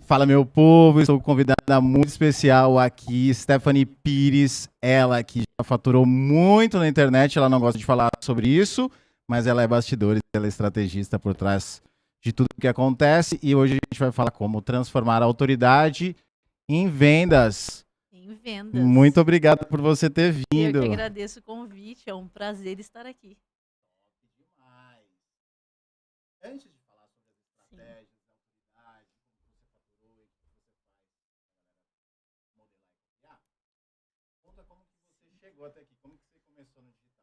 Fala, meu povo, estou com convidada muito especial aqui, Stephanie Pires, ela que já faturou muito na internet, ela não gosta de falar sobre isso, mas ela é bastidores, ela é estrategista por trás de tudo que acontece e hoje a gente vai falar como transformar a autoridade em vendas. Em vendas. Muito obrigado por você ter Eu vindo. que agradeço o convite, é um prazer estar aqui. Antes de falar sobre as estratégias, a autoridade, como você faturou e o que você faz para modelar e copiar, conta como que você chegou até aqui, como que você começou no digital.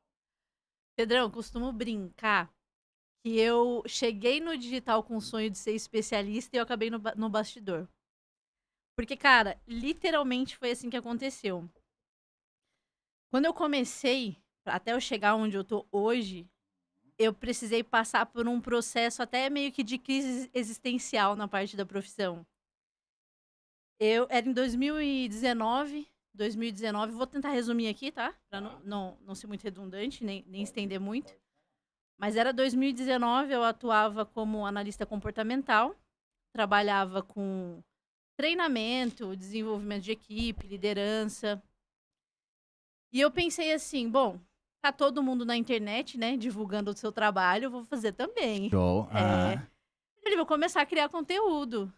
Pedrão, costumo brincar que eu cheguei no digital com o sonho de ser especialista e eu acabei no bastidor. Porque, cara, literalmente foi assim que aconteceu. Quando eu comecei, até eu chegar onde eu tô hoje, eu precisei passar por um processo até meio que de crise existencial na parte da profissão. Eu era em 2019, vou tentar resumir aqui, tá? Pra não ser muito redundante, nem estender muito. Mas era 2019, eu atuava como analista comportamental, trabalhava com treinamento, desenvolvimento de equipe, liderança. E eu pensei assim, bom, tá todo mundo na internet, né, divulgando o seu trabalho, eu vou fazer também. Show. Falei, vou começar a criar conteúdo.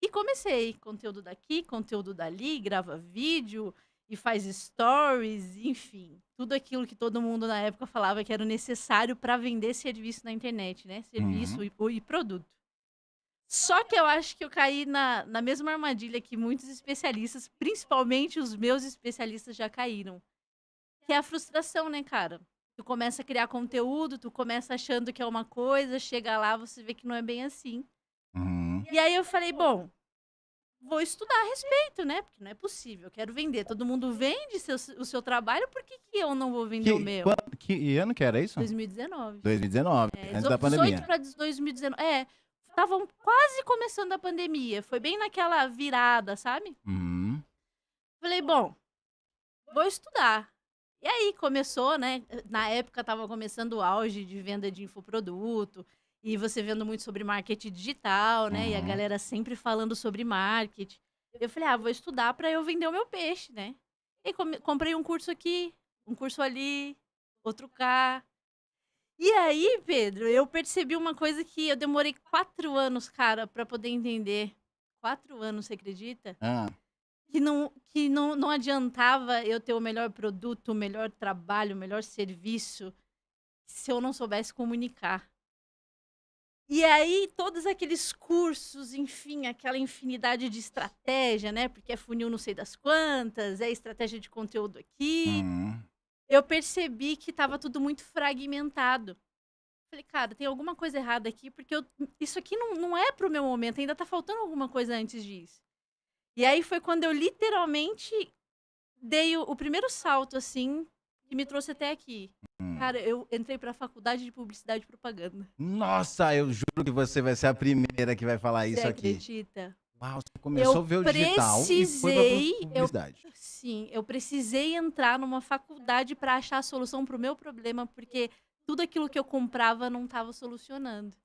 E comecei, conteúdo daqui, conteúdo dali, grava vídeo e faz stories, enfim. Tudo aquilo que todo mundo na época falava que era necessário para vender serviço na internet, né? Serviço e produto. Só que eu acho que eu caí na mesma armadilha que muitos especialistas, principalmente os meus especialistas, já caíram. Que é a frustração, né, cara? Tu começa a criar conteúdo, tu começa achando que é uma coisa, chega lá, você vê que não é bem assim. E aí eu falei, bom, vou estudar a respeito, né? Porque não é possível, eu quero vender. Todo mundo vende o seu trabalho, por que eu não vou vender o meu? Que ano que era isso? 2019. 2019, antes da pandemia. 18 para 2019. Estavam quase começando a pandemia. Foi bem naquela virada, sabe? Falei, bom, vou estudar. E aí começou, né? Na época tava começando o auge de venda de infoproduto. E você vendo muito sobre marketing digital, né? E a galera sempre falando sobre marketing. Eu falei, vou estudar para eu vender o meu peixe, né? E comprei um curso aqui, um curso ali, outro cá. E aí, Pedro, eu percebi uma coisa que eu demorei 4 anos, cara, para poder entender. 4 anos, você acredita? Que não adiantava eu ter o melhor produto, o melhor trabalho, o melhor serviço, se eu não soubesse comunicar. E aí, todos aqueles cursos, enfim, aquela infinidade de estratégia, né? Porque é funil não sei das quantas, é estratégia de conteúdo aqui. Eu percebi que estava tudo muito fragmentado. Falei, cara, tem alguma coisa errada aqui, porque isso aqui não é pro meu momento, ainda tá faltando alguma coisa antes disso. E aí foi quando eu literalmente dei o primeiro salto, assim, que me trouxe até aqui. Cara, eu entrei pra faculdade de publicidade e propaganda. Nossa, eu juro que você vai ser a primeira que vai falar isso aqui. Você acredita? Uau, você começou a ver o digital e foi pra publicidade. Sim, eu precisei entrar numa faculdade pra achar a solução pro meu problema, porque tudo aquilo que eu comprava não estava solucionando.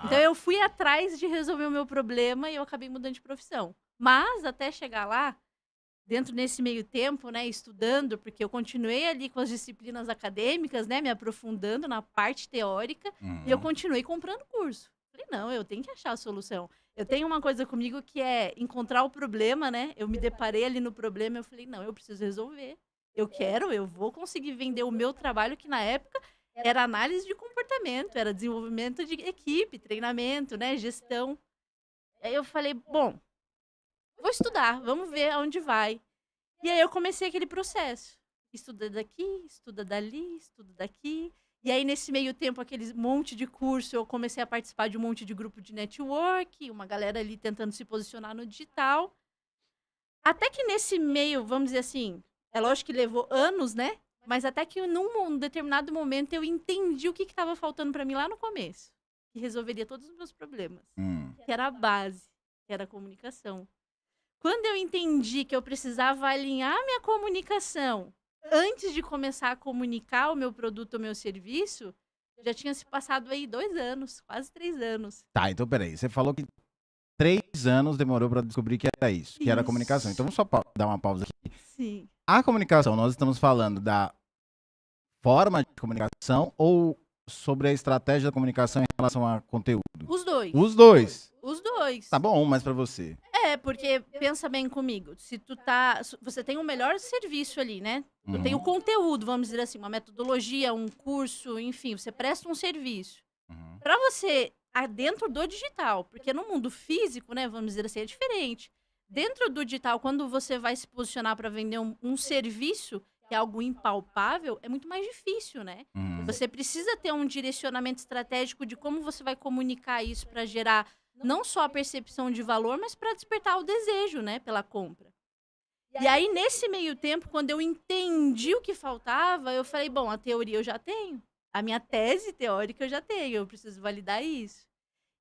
Então eu fui atrás de resolver o meu problema e eu acabei mudando de profissão. Mas até chegar lá, dentro desse meio tempo, né, estudando, porque eu continuei ali com as disciplinas acadêmicas, né, me aprofundando na parte teórica, e eu continuei comprando curso. Falei, não, eu tenho que achar a solução. Eu tenho uma coisa comigo que é encontrar o problema, né? Eu me deparei ali no problema, eu falei, não, eu preciso resolver. Eu vou conseguir vender o meu trabalho, que na época era análise de comportamento, era desenvolvimento de equipe, treinamento, né, gestão. Aí eu falei, bom, vou estudar, vamos ver aonde vai. E aí eu comecei aquele processo. Estuda daqui, estuda dali, estuda daqui. E aí, nesse meio tempo, aquele monte de curso, eu comecei a participar de um monte de grupo de network, uma galera ali tentando se posicionar no digital. Até que nesse meio, vamos dizer assim, é lógico que levou anos, né? Mas até que num determinado momento eu entendi o que estava faltando para mim lá no começo. Que resolveria todos os meus problemas. Que era a base, que era a comunicação. Quando eu entendi que eu precisava alinhar minha comunicação antes de começar a comunicar o meu produto, o meu serviço, já tinha se passado aí 2 anos, quase 3 anos. Tá, então peraí. Você falou que 3 2 anos demorou para descobrir que era isso, que era a comunicação. Isso. Então vamos só dar uma pausa aqui. Sim. A comunicação, nós estamos falando da forma de comunicação ou sobre a estratégia da comunicação em relação a conteúdo? Os dois. Os dois. Os dois. Tá bom, mas para você. Porque pensa bem comigo. Você tem o melhor serviço ali, né? Tu tem o Uhum, conteúdo, vamos dizer assim, uma metodologia, um curso, enfim, você presta um serviço. uhum, Para você, dentro do digital, porque no mundo físico, né, vamos dizer assim, é diferente. Dentro do digital, quando você vai se posicionar para vender um serviço, que é algo impalpável, é muito mais difícil, né? uhum. Você precisa ter um direcionamento estratégico de como você vai comunicar isso para gerar não só a percepção de valor, mas para despertar o desejo, né, pela compra. E aí, nesse meio tempo, quando eu entendi o que faltava, eu falei, bom, a teoria eu já tenho. A minha tese teórica eu já tenho, eu preciso validar isso.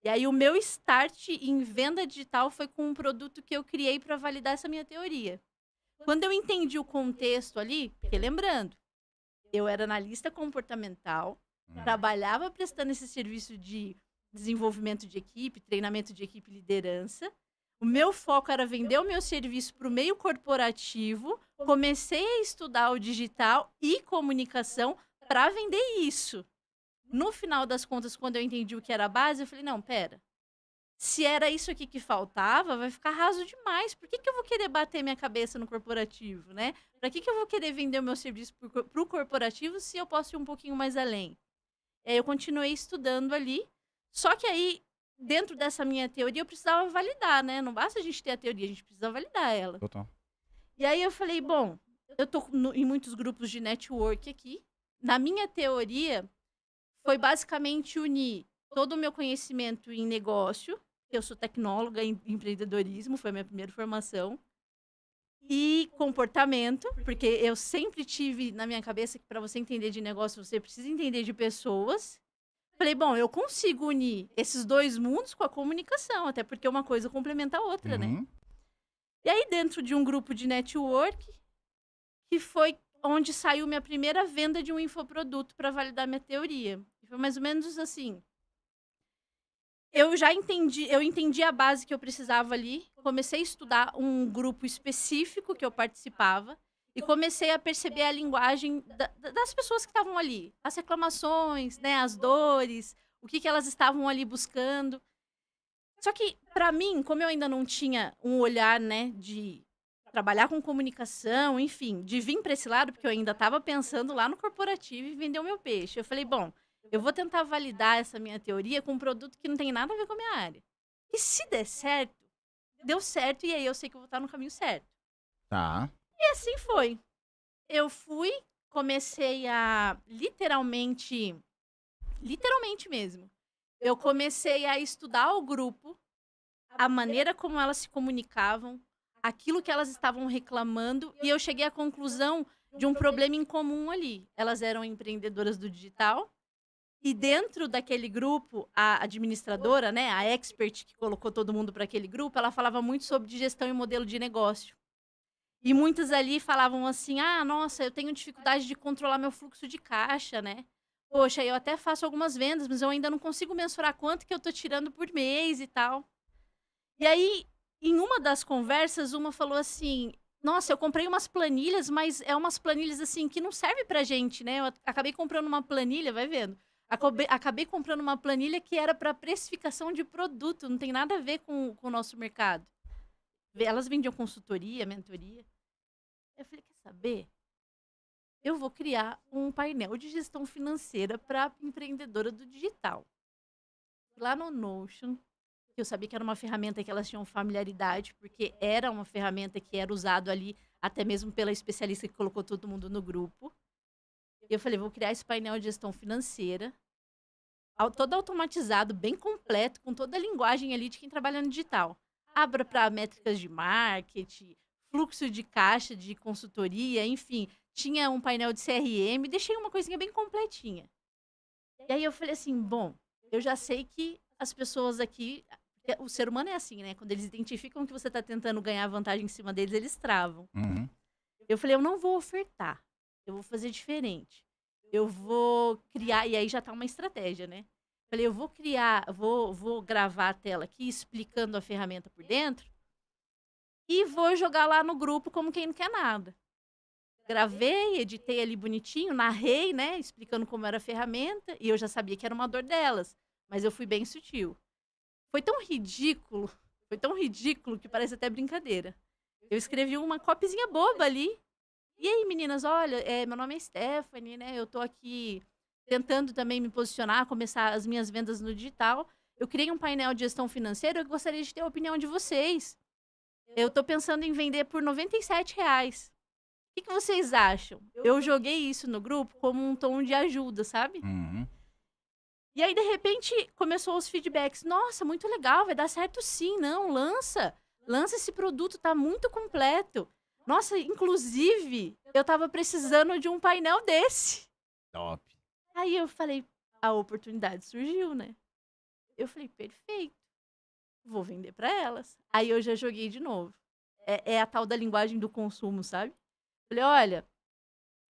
E aí, o meu start em venda digital foi com um produto que eu criei para validar essa minha teoria. Quando eu entendi o contexto ali, porque lembrando, eu era analista comportamental, trabalhava prestando esse serviço de desenvolvimento de equipe, treinamento de equipe e liderança. O meu foco era vender o meu serviço para o meio corporativo. Comecei a estudar o digital e comunicação para vender isso. No final das contas, quando eu entendi o que era a base, eu falei, não, pera. Se era isso aqui que faltava, vai ficar raso demais. Por que eu vou querer bater minha cabeça no corporativo, né? Para que eu vou querer vender o meu serviço para o corporativo se eu posso ir um pouquinho mais além? Eu continuei estudando ali. Só que aí, dentro dessa minha teoria, eu precisava validar, né? Não basta a gente ter a teoria, a gente precisa validar ela. Total. E aí eu falei, bom, eu tô em muitos grupos de network aqui. Na minha teoria, foi basicamente unir todo o meu conhecimento em negócio, eu sou tecnóloga em empreendedorismo, foi a minha primeira formação, e comportamento, porque eu sempre tive na minha cabeça que para você entender de negócio, você precisa entender de pessoas. Falei, bom, eu consigo unir esses dois mundos com a comunicação, até porque uma coisa complementa a outra, né? Uhum. E aí, dentro de um grupo de network, que foi onde saiu minha primeira venda de um infoproduto para validar minha teoria. E foi mais ou menos assim. Eu entendi a base que eu precisava ali, comecei a estudar um grupo específico que eu participava e comecei a perceber a linguagem das pessoas que estavam ali, as reclamações, né, as dores, o que elas estavam ali buscando. Só que, para mim, como eu ainda não tinha um olhar, né, de trabalhar com comunicação, enfim, de vir para esse lado, porque eu ainda estava pensando lá no corporativo e vender o meu peixe. Eu falei, bom, eu vou tentar validar essa minha teoria com um produto que não tem nada a ver com a minha área. E se der certo, deu certo e aí eu sei que eu vou estar no caminho certo. Tá. E assim foi. Eu comecei a literalmente mesmo. Eu comecei a estudar o grupo, a maneira como elas se comunicavam, aquilo que elas estavam reclamando, e eu cheguei à conclusão de um problema em comum ali. Elas eram empreendedoras do digital, e dentro daquele grupo, a administradora, né, a expert que colocou todo mundo para aquele grupo, ela falava muito sobre gestão e modelo de negócio. E muitas ali falavam assim, nossa, eu tenho dificuldade de controlar meu fluxo de caixa, né? Poxa, eu até faço algumas vendas, mas eu ainda não consigo mensurar quanto que eu tô tirando por mês e tal. E aí, em uma das conversas, uma falou assim, nossa, eu comprei umas planilhas, mas é umas planilhas assim que não serve pra gente, né? Eu acabei comprando uma planilha, vai vendo. Acabei comprando uma planilha que era para precificação de produto, não tem nada a ver com o nosso mercado. Elas vendiam consultoria, mentoria. Eu falei, quer saber? Eu vou criar um painel de gestão financeira para empreendedora do digital. Lá no Notion, que eu sabia que era uma ferramenta que elas tinham familiaridade, porque era uma ferramenta que era usado ali, até mesmo pela especialista que colocou todo mundo no grupo. Eu falei, vou criar esse painel de gestão financeira, todo automatizado, bem completo, com toda a linguagem ali de quem trabalha no digital. Abra para métricas de marketing, fluxo de caixa, de consultoria, enfim. Tinha um painel de CRM, deixei uma coisinha bem completinha. E aí eu falei assim, bom, eu já sei que as pessoas aqui, o ser humano é assim, né? Quando eles identificam que você está tentando ganhar vantagem em cima deles, eles travam. Uhum. Eu falei, eu não vou ofertar, eu vou fazer diferente. Eu vou criar, e aí já tá uma estratégia, né? Falei, eu vou gravar a tela aqui explicando a ferramenta por dentro e vou jogar lá no grupo como quem não quer nada. Gravei, editei ali bonitinho, narrei, né, explicando como era a ferramenta, e eu já sabia que era uma dor delas, mas eu fui bem sutil. Foi tão ridículo que parece até brincadeira. Eu escrevi uma copyzinha boba ali. E aí, meninas, olha, meu nome é Stephanie, né? Eu tô aqui tentando também me posicionar, começar as minhas vendas no digital. Eu criei um painel de gestão financeira, eu gostaria de ter a opinião de vocês. Eu tô pensando em vender por R$ 97. O que vocês acham? Eu joguei isso no grupo como um tom de ajuda, sabe? Uhum. E aí, de repente, começou os feedbacks. Nossa, muito legal, vai dar certo sim. Não, lança. Lança esse produto, tá muito completo. Nossa, inclusive, eu tava precisando de um painel desse. Top. Aí eu falei, a oportunidade surgiu, né? Eu falei, perfeito. Vou vender pra elas. Aí eu já joguei de novo. É a tal da linguagem do consumo, sabe? Falei, olha,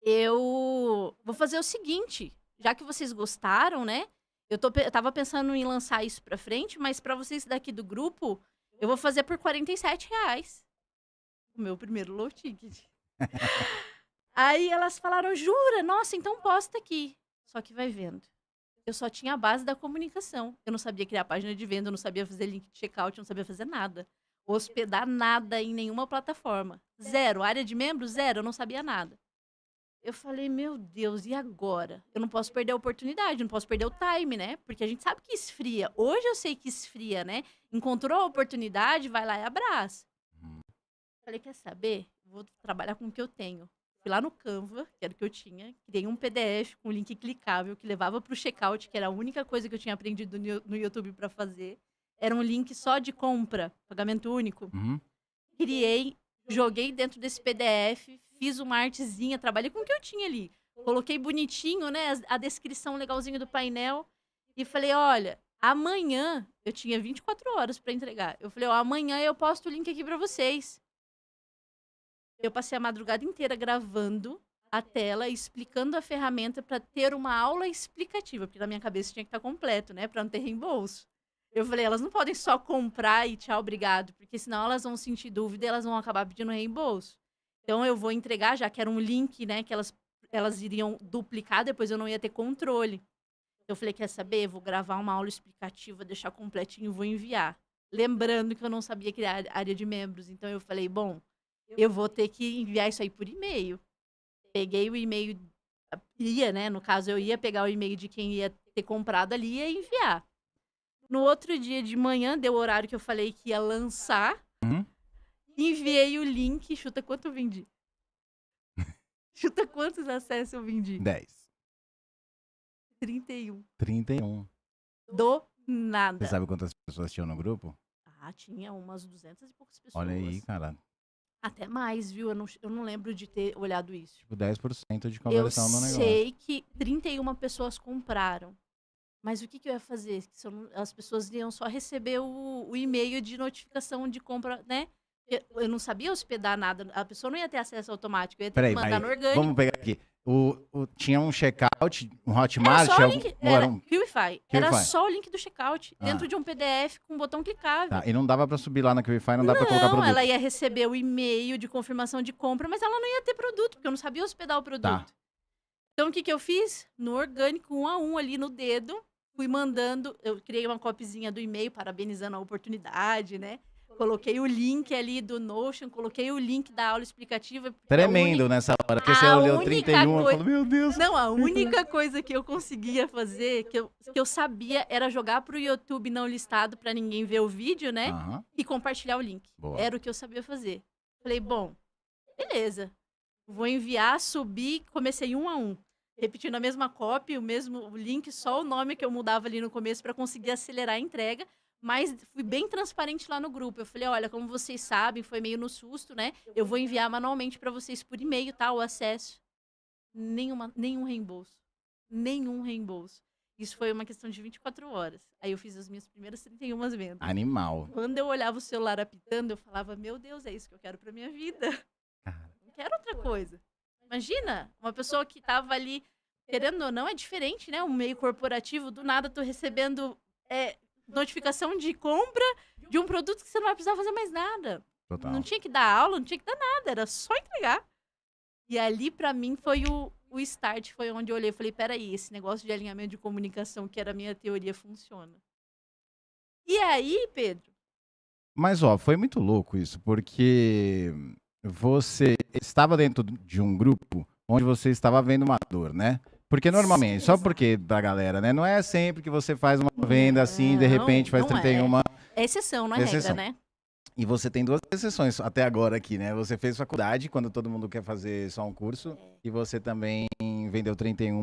eu vou fazer o seguinte, já que vocês gostaram, né? Eu tava pensando em lançar isso pra frente, mas pra vocês daqui do grupo, eu vou fazer por R$ 47. O meu primeiro low ticket. Aí elas falaram, jura? Nossa, então posta aqui. Só que vai vendo. Eu só tinha a base da comunicação. Eu não sabia criar página de venda, eu não sabia fazer link de checkout, eu não sabia fazer nada. Hospedar nada em nenhuma plataforma. Zero. Área de membros, zero. Eu não sabia nada. Eu falei, meu Deus, e agora? Eu não posso perder a oportunidade, não posso perder o time, né? Porque a gente sabe que esfria. Hoje eu sei que esfria, né? Encontrou a oportunidade, vai lá e abraça. Falei, quer saber? Vou trabalhar com o que eu tenho. Fui lá no Canva, que era o que eu tinha, criei um PDF com link clicável que levava para o checkout, que era a única coisa que eu tinha aprendido no YouTube para fazer. Era um link só de compra, pagamento único. Uhum. Criei, joguei dentro desse PDF, fiz uma artezinha, trabalhei com o que eu tinha ali. Coloquei bonitinho, né, a descrição legalzinha do painel e falei, olha, amanhã, eu tinha 24 horas para entregar. Eu falei, ó, amanhã eu posto o link aqui para vocês. Eu passei a madrugada inteira gravando a tela, explicando a ferramenta para ter uma aula explicativa, porque na minha cabeça tinha que estar completo, né, para não ter reembolso. Eu falei, elas não podem só comprar e tchau, obrigado, porque senão elas vão sentir dúvida e elas vão acabar pedindo reembolso. Então eu vou entregar, já que era um link, né, que elas iriam duplicar, depois eu não ia ter controle. Eu falei, quer saber? Vou gravar uma aula explicativa, deixar completinho, vou enviar. Lembrando que eu não sabia criar área de membros, então eu falei, bom, eu vou ter que enviar isso aí por e-mail. Peguei o e-mail, né? No caso, eu ia pegar o e-mail de quem ia ter comprado ali e ia enviar. No outro dia de manhã, deu o horário que eu falei que ia lançar. Uhum. Enviei o link. Chuta quanto eu vendi? Chuta quantos acessos eu vendi? 10. 31. 31. Do nada. Você sabe quantas pessoas tinham no grupo? Ah, tinha umas 200 e poucas pessoas. Olha aí, cara. Até mais, viu? Eu não lembro de ter olhado isso. Tipo, 10% de conversão no negócio. Eu sei que 31 pessoas compraram. Mas o que eu ia fazer? As pessoas iam só receber o e-mail de notificação de compra, né? Eu não sabia hospedar nada. A pessoa não ia ter acesso automático. Eu ia ter Peraí, que mandar no orgânico. vamos pegar aqui. Tinha um checkout, um Hotmart? Era só o link. Era um... QIFI. Era só o link do checkout. Ah. Dentro de um PDF com um botão clicável. Tá, e não dava pra subir lá na QIFI, não dava pra colocar produto. Ela ia receber o e-mail de confirmação de compra, mas ela não ia ter produto, porque eu não sabia hospedar o produto. Tá. Então, o que eu fiz? No orgânico, 1 a 1 ali no dedo, fui mandando, eu criei uma copyzinha do e-mail, parabenizando a oportunidade, né? Coloquei o link ali do Notion, coloquei o link da aula explicativa. Tremendo nessa hora, porque você olhou 31 e falou, meu Deus. Não, a única coisa que eu conseguia fazer, que eu sabia, era jogar pro YouTube não listado pra ninguém ver o vídeo, né? Aham. E compartilhar o link. Boa. Era o que eu sabia fazer. Falei, bom, beleza. Vou enviar, subir, comecei 1 a 1. Repetindo a mesma copy, o mesmo link, só o nome que eu mudava ali no começo pra conseguir acelerar a entrega. Mas fui bem transparente lá no grupo. Eu falei, olha, como vocês sabem, foi meio no susto, né? Eu vou enviar manualmente pra vocês por e-mail, tá? O acesso. Nenhum reembolso. Nenhum reembolso. Isso foi uma questão de 24 horas. Aí eu fiz as minhas primeiras 31 vendas. Animal. Quando eu olhava o celular apitando, eu falava, meu Deus, é isso que eu quero pra minha vida. Não quero outra coisa. Imagina, uma pessoa que tava ali querendo ou não, é diferente, né? O meio corporativo, do nada, tô recebendo notificação de compra de um produto que você não vai precisar fazer mais nada. Total. Não tinha que dar aula, não tinha que dar nada, era só entregar. E ali, pra mim, foi o start, foi onde eu olhei e falei, peraí, esse negócio de alinhamento de comunicação, que era a minha teoria, funciona. E aí, Pedro? Mas, ó, foi muito louco isso, porque você estava dentro de um grupo onde você estava vendo uma dor, né? Porque normalmente, só porque pra galera, né? Não é sempre que você faz uma venda assim, de repente faz não 31. É exceção, não é Exceção. regra, né? E você tem 2 exceções até agora aqui, né? Você fez faculdade, quando todo mundo quer fazer só um curso, e você também vendeu 31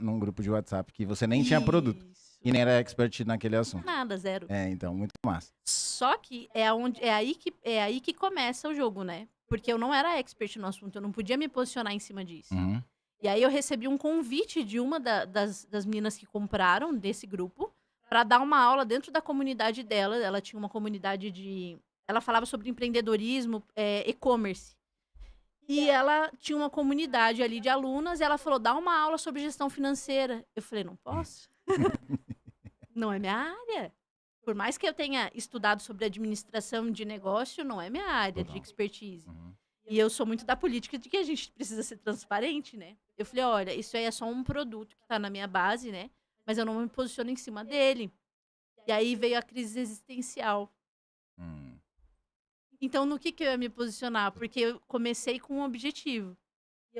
num grupo de WhatsApp que você nem tinha produto. Isso. E nem era expert naquele assunto. Nada, zero. Então, muito massa. Só que é aí que começa o jogo, né? Porque eu não era expert no assunto, eu não podia me posicionar em cima disso. Uhum. E aí eu recebi um convite de uma das meninas que compraram desse grupo para dar uma aula dentro da comunidade dela. Ela tinha uma comunidade ela falava sobre empreendedorismo, e-commerce. E ela tinha uma comunidade ali de alunas e ela falou, dá uma aula sobre gestão financeira. Eu falei, não posso. Não é minha área. Por mais que eu tenha estudado sobre administração de negócio, não é minha área de expertise. Uhum. E eu sou muito da política de que a gente precisa ser transparente, né? Eu falei, olha, isso aí é só um produto que tá na minha base, né? Mas eu não me posiciono em cima dele. E aí veio a crise existencial. Então, no que eu ia me posicionar? Porque eu comecei com um objetivo.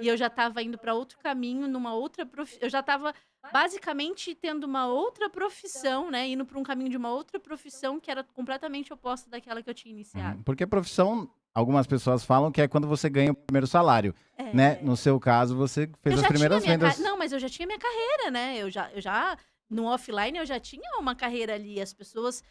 E eu já estava indo para outro caminho, numa outra profissão. Eu já estava, basicamente, tendo uma outra profissão, né? Indo para um caminho de uma outra profissão que era completamente oposta daquela que eu tinha iniciado. Porque profissão, algumas pessoas falam que é quando você ganha o primeiro salário, né? No seu caso, você fez as primeiras vendas. Não, mas eu já tinha minha carreira, né? Eu já no offline, eu já tinha uma carreira ali. As pessoas,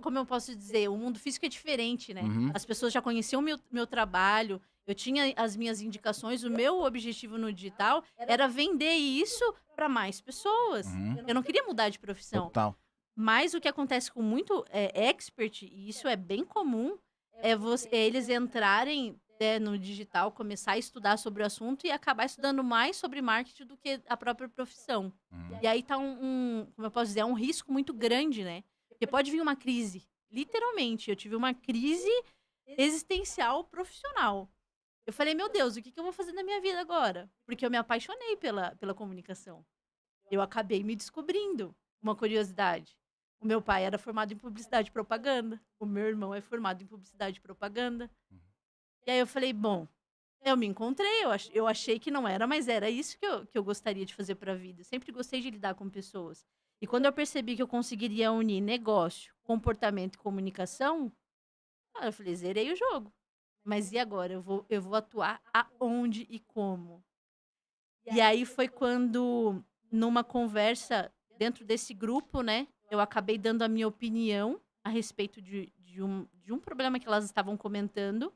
como eu posso dizer, o mundo físico é diferente, né? Uhum. As pessoas já conheciam o meu trabalho, eu tinha as minhas indicações, o meu objetivo no digital era vender isso para mais pessoas. Uhum. Eu não queria mudar de profissão. Total. Mas o que acontece com muito expert, e isso é bem comum, é eles entrarem no digital, começar a estudar sobre o assunto e acabar estudando mais sobre marketing do que a própria profissão. E aí tá como eu posso dizer, é um risco muito grande, né? Porque pode vir uma crise. Literalmente, eu tive uma crise existencial profissional. Eu falei, meu Deus, o que eu vou fazer na minha vida agora? Porque eu me apaixonei pela comunicação. Eu acabei me descobrindo. Uma curiosidade. O meu pai era formado em publicidade e propaganda. O meu irmão é formado em publicidade e propaganda. E aí eu falei, bom, eu me encontrei, eu achei que não era, mas era isso que eu gostaria de fazer para a vida. Eu sempre gostei de lidar com pessoas. E quando eu percebi que eu conseguiria unir negócio, comportamento e comunicação, eu falei, zerei o jogo. Mas e agora? Eu vou atuar aonde e como? E aí foi quando, numa conversa dentro desse grupo, né, eu acabei dando a minha opinião a respeito de um problema que elas estavam comentando.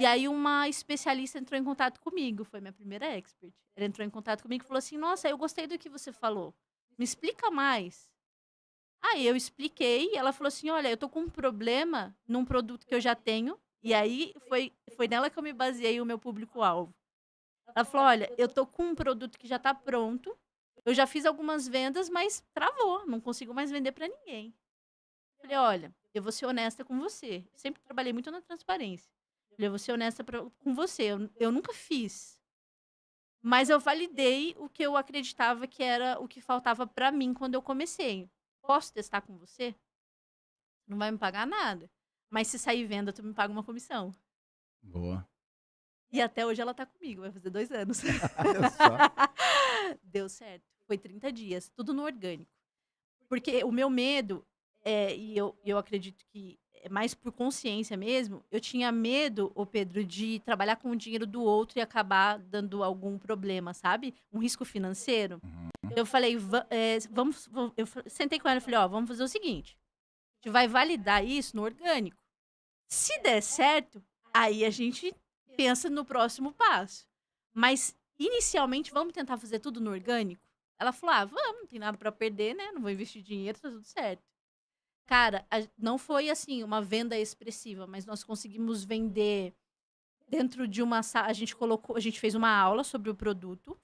E aí uma especialista entrou em contato comigo, foi minha primeira expert. Ela entrou em contato comigo e falou assim, nossa, eu gostei do que você falou. Me explica mais. Aí eu expliquei e ela falou assim, olha, eu tô com um problema num produto que eu já tenho. E aí foi nela que eu me baseei o meu público-alvo. Ela falou, olha, eu tô com um produto que já tá pronto. Eu já fiz algumas vendas, mas travou. Não consigo mais vender pra ninguém. Eu falei, olha, eu vou ser honesta com você. Eu sempre trabalhei muito na transparência. Eu vou ser honesta com você. Eu nunca fiz. Mas eu validei o que eu acreditava que era o que faltava pra mim quando eu comecei. Posso testar com você? Não vai me pagar nada. Mas se sair venda, tu me paga uma comissão. Boa. E até hoje ela tá comigo, vai fazer 2 anos. Olha só. Deu certo. Foi 30 dias, tudo no orgânico. Porque o meu medo, e eu acredito que é mais por consciência mesmo, eu tinha medo, ô Pedro, de trabalhar com o dinheiro do outro e acabar dando algum problema, sabe? Um risco financeiro. Eu falei, eu sentei com ela e falei, ó, vamos fazer o seguinte, a gente vai validar isso no orgânico. Se der certo, aí a gente pensa no próximo passo. Mas, inicialmente, vamos tentar fazer tudo no orgânico? Ela falou, vamos, não tem nada pra perder, né? Não vou investir dinheiro, tá tudo certo. Cara, não foi, assim, uma venda expressiva, mas nós conseguimos vender dentro de uma sala. A gente fez uma aula sobre o produto.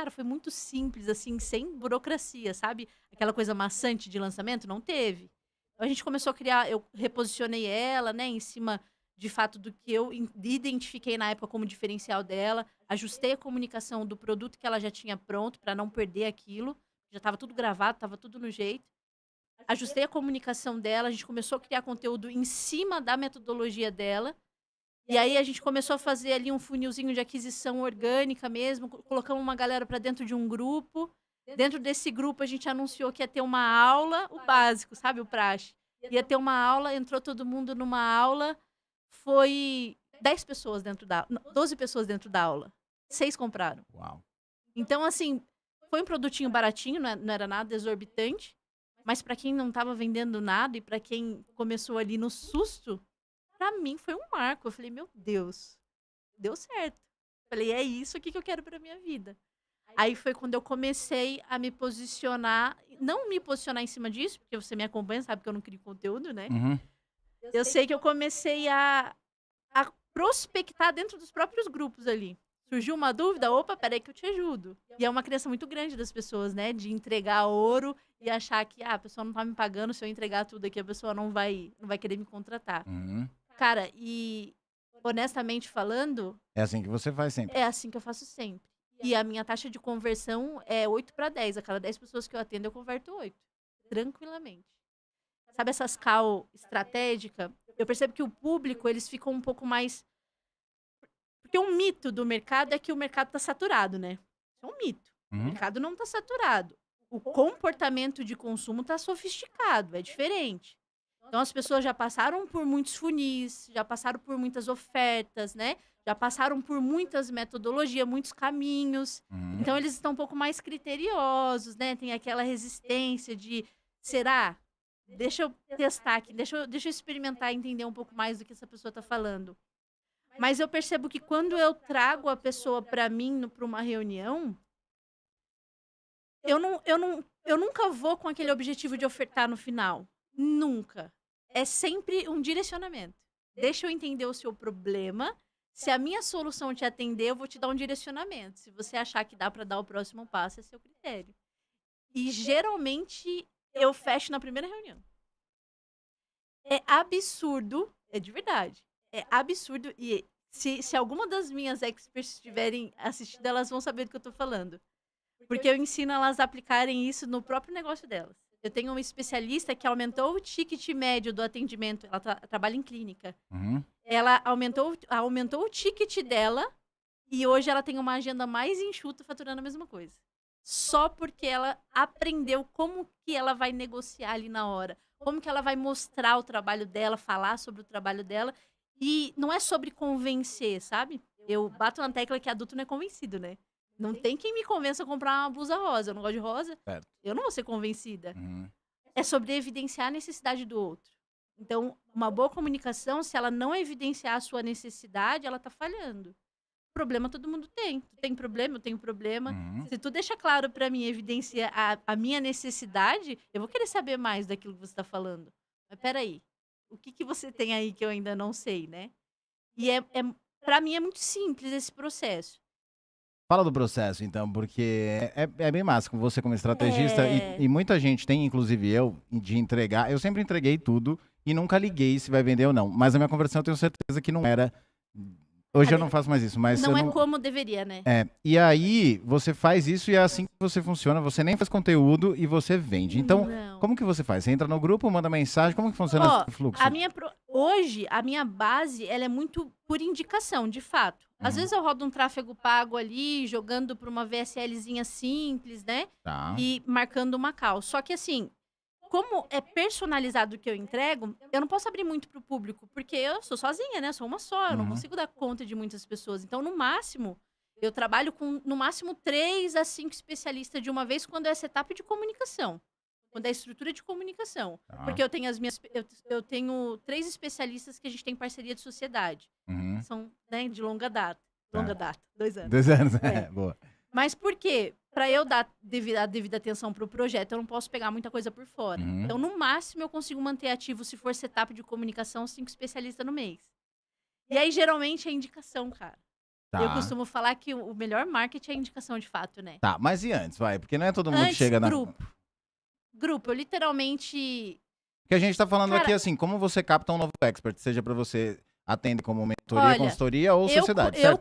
cara, foi muito simples, assim, sem burocracia, sabe? Aquela coisa maçante de lançamento, não teve. Então a gente começou a criar, eu reposicionei ela, né, em cima de fato do que eu identifiquei na época como diferencial dela, ajustei a comunicação do produto que ela já tinha pronto para não perder aquilo, já estava tudo gravado, estava tudo no jeito. Ajustei a comunicação dela, a gente começou a criar conteúdo em cima da metodologia dela. E aí a gente começou a fazer ali um funilzinho de aquisição orgânica mesmo, colocamos uma galera para dentro de um grupo. Dentro desse grupo a gente anunciou que ia ter uma aula, o básico, sabe, o praxe. Ia ter uma aula, entrou todo mundo numa aula, foi 10 pessoas dentro da, 12 pessoas dentro da aula. 6 compraram. Uau. Então, assim, foi um produtinho baratinho, não era nada exorbitante, mas para quem não estava vendendo nada e para quem começou ali no susto, para mim foi um marco. Eu falei, meu Deus, deu certo. Falei, é isso aqui que eu quero para minha vida. Aí foi quando eu comecei a me posicionar, não me posicionar em cima disso, porque você me acompanha, sabe que eu não crio conteúdo, né? Uhum. Eu sei que eu comecei a prospectar dentro dos próprios grupos ali. Surgiu uma dúvida, opa, peraí que eu te ajudo. E é uma crença muito grande das pessoas, né? De entregar ouro e achar que a pessoa não tá me pagando, se eu entregar tudo aqui, a pessoa não vai querer me contratar. Uhum. Cara, e honestamente falando, É assim que você faz sempre. é assim que eu faço sempre. E a minha taxa de conversão é 8 para 10. A cada 10 pessoas que eu atendo, eu converto 8. Tranquilamente. Sabe essas call estratégica? Eu percebo que o público, eles ficam um pouco mais... Porque um mito do mercado é que o mercado está saturado, né? Isso é um mito. O Uhum. mercado não está saturado. O comportamento de consumo está sofisticado, é diferente. Então, as pessoas já passaram por muitos funis, já passaram por muitas ofertas, né? Já passaram por muitas metodologias, muitos caminhos. Uhum. Então, eles estão um pouco mais criteriosos, né? Tem aquela resistência de, será? Deixa eu testar aqui, deixa eu experimentar e entender um pouco mais do que essa pessoa está falando. Mas eu percebo que quando eu trago a pessoa para mim, para uma reunião, eu nunca vou com aquele objetivo de ofertar no final. Nunca. É sempre um direcionamento. Deixa eu entender o seu problema. Se a minha solução te atender, eu vou te dar um direcionamento. Se você achar que dá para dar o próximo passo, é seu critério. E geralmente eu fecho na primeira reunião. É absurdo, é de verdade. É absurdo. E se alguma das minhas experts estiverem assistindo, elas vão saber do que eu tô falando. Porque eu ensino elas a aplicarem isso no próprio negócio delas. Eu tenho uma especialista que aumentou o ticket médio do atendimento. Ela trabalha em clínica. Uhum. Ela aumentou o ticket dela e hoje ela tem uma agenda mais enxuta faturando a mesma coisa. Só porque ela aprendeu como que ela vai negociar ali na hora. Como que ela vai mostrar o trabalho dela, falar sobre o trabalho dela. E não é sobre convencer, sabe? Eu bato na tecla que adulto não é convencido, né? Não tem quem me convença a comprar uma blusa rosa. Eu não gosto de rosa. Certo. Eu não vou ser convencida. Uhum. É sobre evidenciar a necessidade do outro. Então, uma boa comunicação, se ela não evidenciar a sua necessidade, ela tá falhando. Problema todo mundo tem. Tu tem problema, eu tenho problema. Uhum. Se tu deixa claro pra mim, evidencia a minha necessidade, eu vou querer saber mais daquilo que você tá falando. Mas peraí, o que você tem aí que eu ainda não sei, né? E pra mim é muito simples esse processo. Fala do processo, então, porque é bem massa com você como estrategista É. e muita gente tem, inclusive eu, de entregar. Eu sempre entreguei tudo e nunca liguei se vai vender ou não. Mas a minha conversão eu tenho certeza que não era. Hoje eu não faço mais isso, mas Não eu é não... como deveria, né? É, e aí você faz isso e é assim que você funciona. Você nem faz conteúdo e você vende. Então, Não. como que você faz? Você entra no grupo, manda mensagem, como que funciona Ó, esse fluxo? hoje, a minha base, ela é muito por indicação, de fato. Às Uhum. vezes eu rodo um tráfego pago ali, jogando para uma VSLzinha simples, né? Tá. E marcando uma call. Só que assim, como é personalizado o que eu entrego, eu não posso abrir muito pro público, porque eu sou sozinha, né? Sou uma só, eu não Uhum. consigo dar conta de muitas pessoas. Então, no máximo, eu trabalho com, no máximo, 3 a 5 especialistas de uma vez quando é setup de comunicação. Quando é estrutura de comunicação. Tá. Porque eu tenho eu tenho 3 especialistas que a gente tem parceria de sociedade. Uhum. São, né, de longa data. Longa data, 2 anos. 2 anos, É. boa. Mas por quê? Para eu dar a devida atenção pro projeto, eu não posso pegar muita coisa por fora. Uhum. Então, no máximo, eu consigo manter ativo, se for setup de comunicação, 5 especialistas no mês. E aí, geralmente, é indicação, cara. Tá. Eu costumo falar que o melhor marketing é a indicação de fato, né? Tá, mas e antes, vai? Porque não é todo mundo que Antes, chega na... grupo, eu literalmente... Porque a gente tá falando Cara, aqui assim, como você capta um novo expert, seja pra você atender como mentoria, olha, consultoria ou sociedade, eu certo?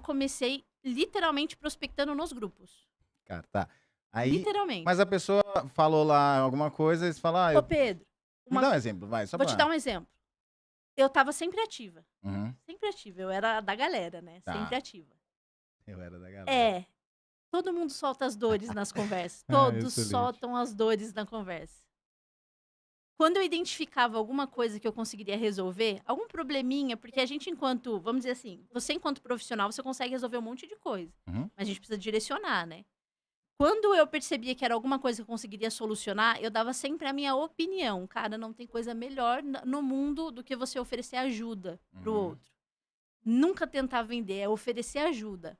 comecei literalmente prospectando nos grupos. Cara, tá. Aí, Literalmente. mas a pessoa falou lá alguma coisa e você fala, Ô, Pedro, me dá um exemplo, vai, só vou pra... te dar um exemplo. Eu tava sempre ativa. Uhum, Sempre ativa. Eu era da galera, né? Tá. Sempre ativa. eu era da galera. É. Todo mundo solta as dores nas conversas. Todos excelente. soltam as dores na conversa. Quando eu identificava alguma coisa que eu conseguiria resolver, algum probleminha, porque a gente enquanto, vamos dizer assim, você enquanto profissional, você consegue resolver um monte de coisa. Uhum, Mas a gente precisa direcionar, né? Quando eu percebia que era alguma coisa que eu conseguiria solucionar, eu dava sempre a minha opinião. Cara, não tem coisa melhor no mundo do que você oferecer ajuda pro Uhum. outro. Nunca tentar vender, é oferecer ajuda.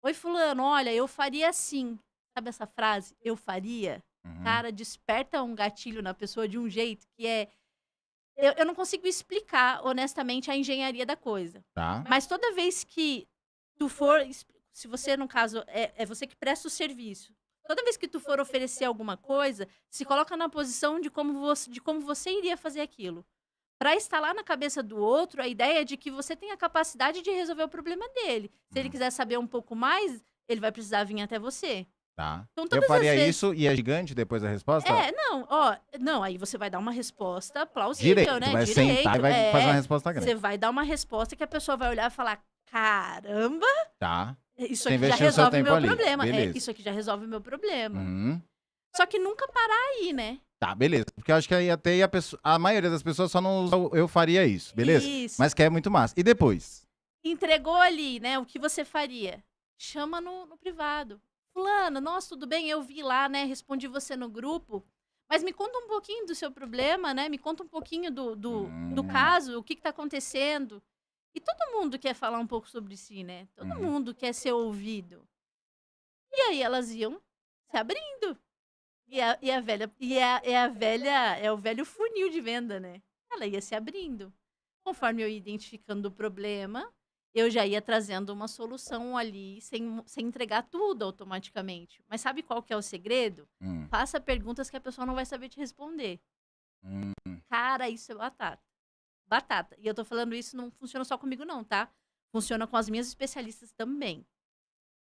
Oi, fulano, olha, eu faria assim. Sabe essa frase? Eu faria? uhum. Cara, desperta um gatilho na pessoa de um jeito que é... Eu não consigo explicar, honestamente, a engenharia da coisa. Tá. Mas toda vez que tu for... Se você, no caso, é você que presta o serviço. Toda vez que tu for oferecer alguma coisa, se coloca na posição de como você iria fazer aquilo. Para instalar na cabeça do outro a ideia de que você tem a capacidade de resolver o problema dele. Se ele quiser saber um pouco mais, ele vai precisar vir até você. Tá. Então, Eu todas as faria vezes... isso e é gigante depois da resposta? Não, aí você vai dar uma resposta plausível, Direito, né? vai sentar e vai fazer uma resposta grande. Você vai dar uma resposta que a pessoa vai olhar e falar: caramba, Tá. isso Você aqui já investiu o seu resolve o tempo meu ali, problema. beleza. Isso aqui já resolve o meu problema. Uhum. Só que nunca parar aí, né? Tá, beleza. Porque eu acho que aí até a maioria das pessoas só não usa o eu faria isso, beleza? Isso. Mas quer muito massa. E depois? Entregou ali, né? O que você faria? Chama no privado. Fulano, nossa, tudo bem, eu vi lá, né? Respondi você no grupo. Mas me conta um pouquinho do seu problema, né? Me conta um pouquinho do caso, o que tá acontecendo. E todo mundo quer falar um pouco sobre si, né? Todo mundo quer ser ouvido. E aí elas iam se abrindo. É o velho funil de venda, né? Ela ia se abrindo. Conforme eu ia identificando o problema, eu já ia trazendo uma solução ali, sem entregar tudo automaticamente. Mas sabe qual que é o segredo? Faça perguntas que a pessoa não vai saber te responder. Cara, isso é batata. Batata. E eu tô falando isso, não funciona só comigo não, tá? Funciona com as minhas especialistas também.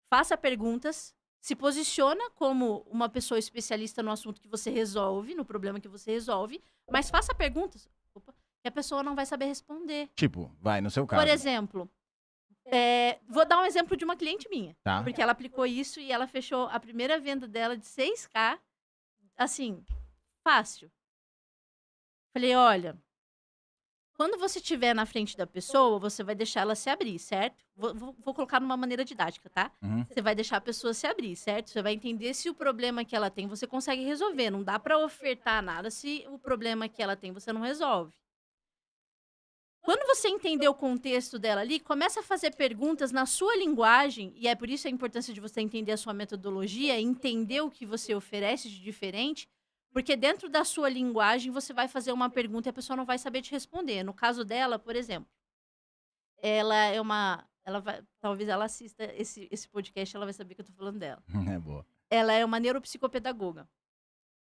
Faça perguntas, se posiciona como uma pessoa especialista no assunto que você resolve, no problema que você resolve, mas faça perguntas que a pessoa não vai saber responder. Tipo, vai, no seu caso. Por exemplo, vou dar um exemplo de uma cliente minha. Tá. Porque ela aplicou isso e ela fechou a primeira venda dela de 6K, assim, fácil. Falei, olha, quando você estiver na frente da pessoa, você vai deixar ela se abrir, certo? Vou colocar numa maneira didática, tá? Você vai deixar a pessoa se abrir, certo? Você vai entender se o problema que ela tem você consegue resolver. Não dá pra ofertar nada se o problema que ela tem você não resolve. Quando você entender o contexto dela ali, começa a fazer perguntas na sua linguagem, e é por isso a importância de você entender a sua metodologia, entender o que você oferece de diferente, porque dentro da sua linguagem você vai fazer uma pergunta e a pessoa não vai saber te responder. No caso dela, por exemplo, talvez ela assista esse podcast, ela vai saber que eu tô falando dela. É boa. Ela é uma neuropsicopedagoga.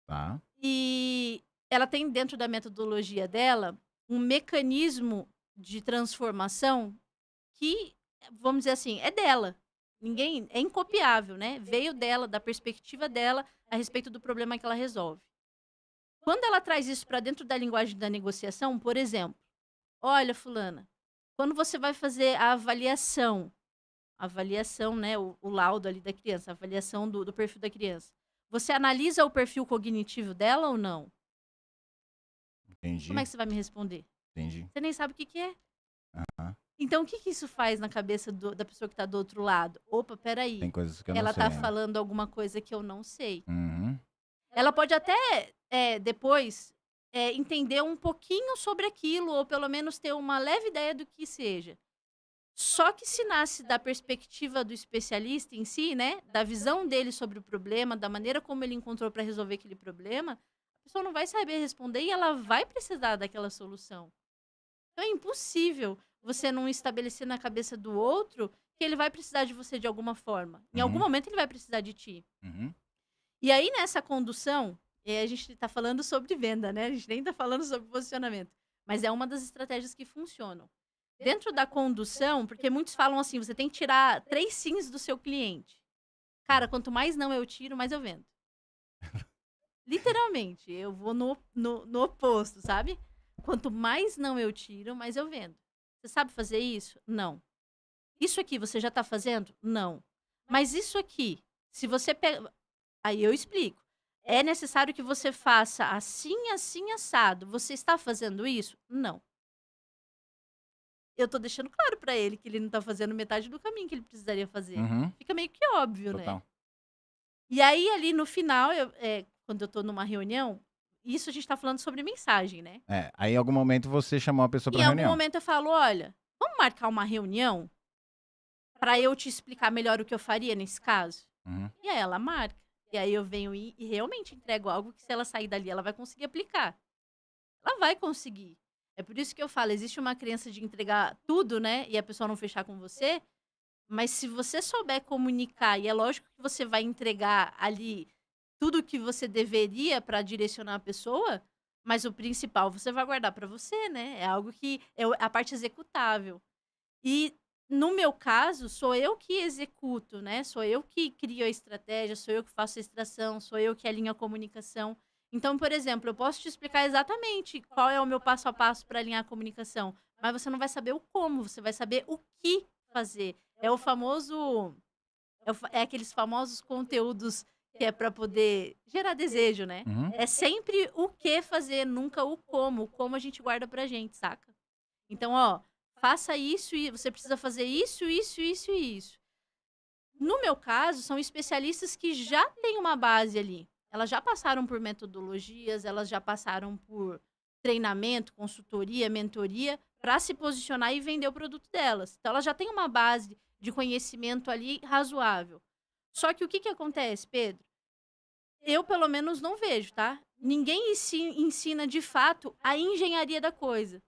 Tá. E ela tem dentro da metodologia dela um mecanismo de transformação que, vamos dizer assim, é dela. Ninguém, é incopiável, né? Veio dela, da perspectiva dela, a respeito do problema que ela resolve. Quando ela traz isso para dentro da linguagem da negociação, por exemplo, olha, fulana, quando você vai fazer a avaliação, né, o laudo ali da criança, a avaliação do perfil da criança, você analisa o perfil cognitivo dela ou não? Entendi. Como é que você vai me responder? Entendi. Você nem sabe o que é. Então, o que isso faz na cabeça da pessoa que tá do outro lado? Opa, peraí. Tem coisas que eu não Ela sei. tá Né? falando alguma coisa que eu não sei. Uhum. Ela pode até, depois, entender um pouquinho sobre aquilo, ou pelo menos ter uma leve ideia do que seja. Só que se nasce da perspectiva do especialista em si, né? Da visão dele sobre o problema, da maneira como ele encontrou para resolver aquele problema, a pessoa não vai saber responder e ela vai precisar daquela solução. Então é impossível você não estabelecer na cabeça do outro que ele vai precisar de você de alguma forma. Em algum Uhum. momento ele vai precisar de ti. Uhum. E aí, nessa condução, a gente tá falando sobre venda, né? A gente nem tá falando sobre posicionamento. Mas é uma das estratégias que funcionam. Dentro da condução, porque muitos falam assim, você tem que tirar 3 sims do seu cliente. Cara, quanto mais não eu tiro, mais eu vendo. Literalmente, eu vou no oposto, sabe? Quanto mais não eu tiro, mais eu vendo. Você sabe fazer isso? Não. Isso aqui você já tá fazendo? Não. Mas isso aqui, se você pega. Aí eu explico. É necessário que você faça assim, assim, assado. Você está fazendo isso? Não. Eu tô deixando claro pra ele que ele não tá fazendo metade do caminho que ele precisaria fazer. Uhum. Fica meio que óbvio, né? Total. E aí, ali no final, quando eu tô numa reunião, isso a gente tá falando sobre mensagem, né? Aí em algum momento você chamou a pessoa E pra em algum reunião. momento eu falo, olha, vamos marcar uma reunião pra eu te explicar melhor o que eu faria nesse caso? Uhum. E aí ela marca. E aí eu venho e realmente entrego algo que se ela sair dali, ela vai conseguir aplicar. Ela vai conseguir. É por isso que eu falo, existe uma crença de entregar tudo, né? E a pessoa não fechar com você. Mas se você souber comunicar, e é lógico que você vai entregar ali tudo que você deveria para direcionar a pessoa, mas o principal você vai guardar para você, né? É algo que é a parte executável. E no meu caso, sou eu que executo, né? Sou eu que crio a estratégia, sou eu que faço a extração, sou eu que alinho a comunicação. Então, por exemplo, eu posso te explicar exatamente qual é o meu passo a passo para alinhar a comunicação, mas você não vai saber o como, você vai saber o que fazer. É o famoso. É aqueles famosos conteúdos que é para poder gerar desejo, né? Uhum. É sempre o que fazer, nunca o como. O como a gente guarda pra gente, saca? Então, ó, faça isso e você precisa fazer isso, isso, isso e isso. No meu caso, são especialistas que já têm uma base ali. Elas já passaram por metodologias, elas já passaram por treinamento, consultoria, mentoria, para se posicionar e vender o produto delas. Então, elas já têm uma base de conhecimento ali razoável. Só que o que, que acontece, Pedro? Eu, pelo menos, não vejo, tá? Ninguém ensina de fato a engenharia da coisa.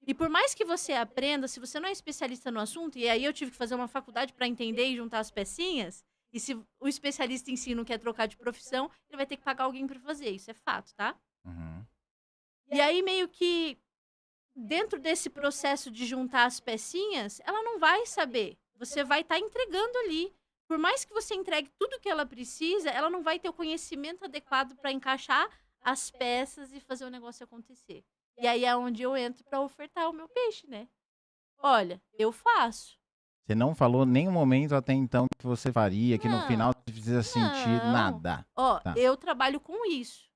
E por mais que você aprenda, se você não é especialista no assunto, e aí eu tive que fazer uma faculdade para entender e juntar as pecinhas, e se o especialista em si não quer trocar de profissão, ele vai ter que pagar alguém para fazer. Isso é fato, tá? Uhum. E aí, meio que dentro desse processo de juntar as pecinhas, ela não vai saber. Você vai estar entregando ali. Por mais que você entregue tudo que ela precisa, ela não vai ter o conhecimento adequado para encaixar as peças e fazer o negócio acontecer. E aí é onde eu entro para ofertar o meu peixe, né? Olha, eu faço. Você não falou nenhum momento até então que você faria, que no final Não, precisa sentir não. nada. Ó, Tá. eu trabalho com isso.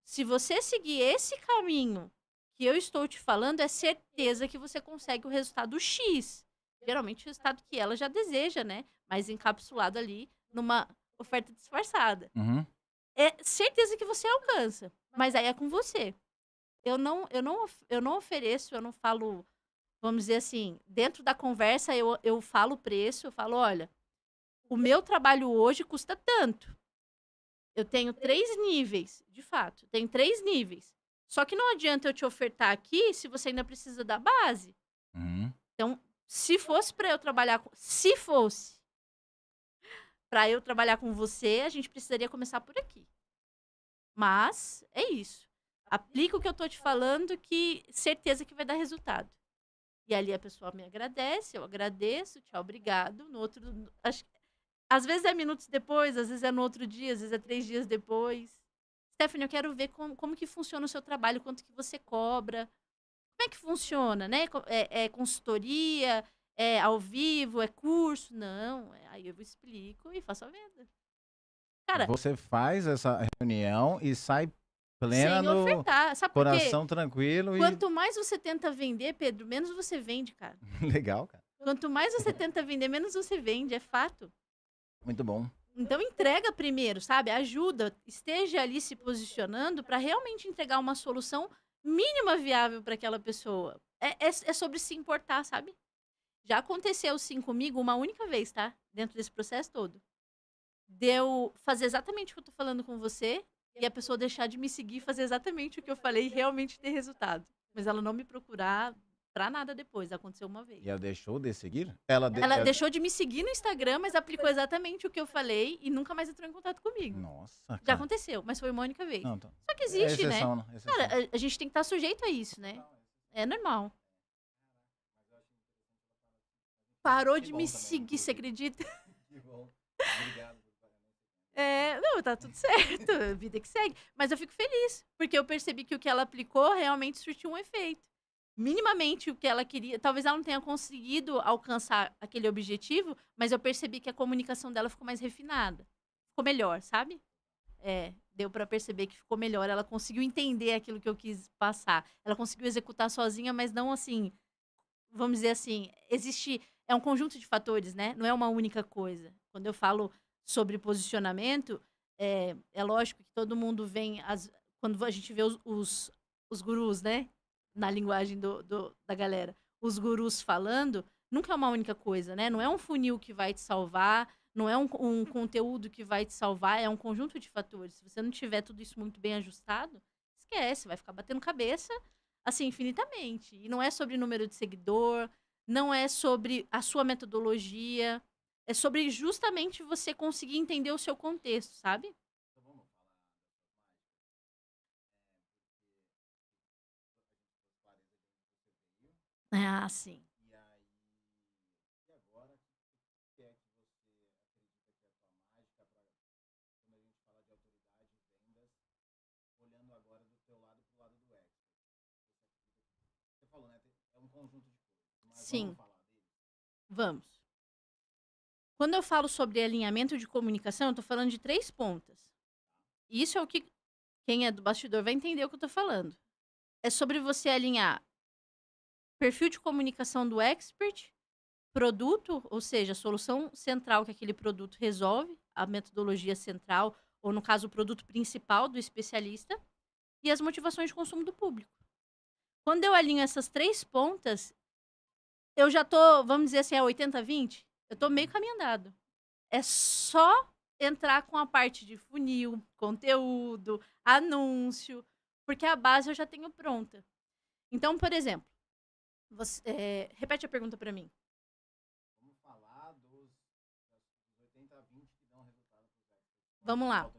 Se você seguir esse caminho que eu estou te falando, é certeza que você consegue o resultado X. Geralmente o resultado que ela já deseja, né? Mas encapsulado ali numa oferta disfarçada. Uhum. É certeza que você alcança, mas aí é com você. Eu não ofereço, eu não falo, vamos dizer assim, dentro da conversa eu falo o preço, eu falo, olha, o meu trabalho hoje custa tanto. Eu tenho 3 níveis, de fato, tenho 3 níveis. Só que não adianta eu te ofertar aqui se você ainda precisa da base. Uhum. Então, se fosse para eu trabalhar com, se fosse para eu trabalhar com você, a gente precisaria começar por aqui. Mas é isso. Aplica o que eu tô te falando que certeza que vai dar resultado. E ali a pessoa me agradece, eu agradeço, tchau, obrigado. No outro, às vezes é minutos depois, às vezes é no outro dia, às vezes é 3 dias depois. Stephanie, eu quero ver como que funciona o seu trabalho, quanto que você cobra. Como é que funciona, né? É consultoria, é ao vivo, é curso? Não, aí eu explico e faço a venda. Cara, Você faz essa reunião e sai plena sem no ofertar. Sabe por quê? coração tranquilo e Quanto mais você tenta vender, Pedro, menos você vende, cara. legal, cara. Quanto mais você tenta vender, menos você vende, é fato. Muito bom. Então entrega primeiro, sabe? Ajuda, esteja ali se posicionando para realmente entregar uma solução mínima viável para aquela pessoa. É sobre se importar, sabe? Já aconteceu sim comigo uma única vez, tá? Dentro desse processo todo. Deu fazer exatamente o que eu tô falando com você e a pessoa deixar de me seguir e fazer exatamente o que eu falei e realmente ter resultado. Mas ela não me procurar, pra nada depois, aconteceu uma vez. E ela deixou de seguir? Ela deixou de me seguir no Instagram, mas aplicou exatamente o que eu falei e nunca mais entrou em contato comigo. Nossa, Já cara. aconteceu, mas foi uma única vez. Não, então, Só que existe, né? exceção, né? Exceção. Cara, a gente tem que estar sujeito a isso, né? É normal. Parou de me seguir, você acredita? Que bom. Obrigado. Não, tá tudo certo, vida que segue. Mas eu fico feliz, porque eu percebi que o que ela aplicou realmente surtiu um efeito. Minimamente o que ela queria, talvez ela não tenha conseguido alcançar aquele objetivo, mas eu percebi que a comunicação dela ficou mais refinada. Ficou melhor, sabe? Deu pra perceber que ficou melhor. Ela conseguiu entender aquilo que eu quis passar. Ela conseguiu executar sozinha, mas não assim, vamos dizer assim, é um conjunto de fatores, né? Não é uma única coisa. Quando eu falo sobre posicionamento, é lógico que todo mundo vem, quando a gente vê os gurus, né? Na linguagem da galera, os gurus falando, nunca é uma única coisa, né? Não é um funil que vai te salvar, não é um conteúdo que vai te salvar, é um conjunto de fatores. Se você não tiver tudo isso muito bem ajustado, esquece, vai ficar batendo cabeça, assim, infinitamente. E não é sobre número de seguidor, não é sobre a sua metodologia, é sobre justamente você conseguir entender o seu contexto, sabe? Ah, sim. E aí, e agora, o que é que você acredita que é a sua mágica para, quando a gente fala de autoridade e vendas, olhando agora do teu lado pro lado do expert? Você falou, né? É um conjunto de coisas, mas Sim. vamos falar dele? Vamos. Quando eu falo sobre alinhamento de comunicação, eu tô falando de 3 pontas. E isso é o que quem é do bastidor vai entender o que eu tô falando. É sobre você alinhar perfil de comunicação do expert, produto, ou seja, a solução central que aquele produto resolve, a metodologia central, ou no caso, o produto principal do especialista, e as motivações de consumo do público. Quando eu alinho essas 3 pontas, eu já tô, vamos dizer assim, 80-20, eu tô meio caminho andado. É só entrar com a parte de funil, conteúdo, anúncio, porque a base eu já tenho pronta. Então, por exemplo, repete a pergunta para mim. Vamos falar dos 80-20 que dão resultado para os experts. Vamos lá.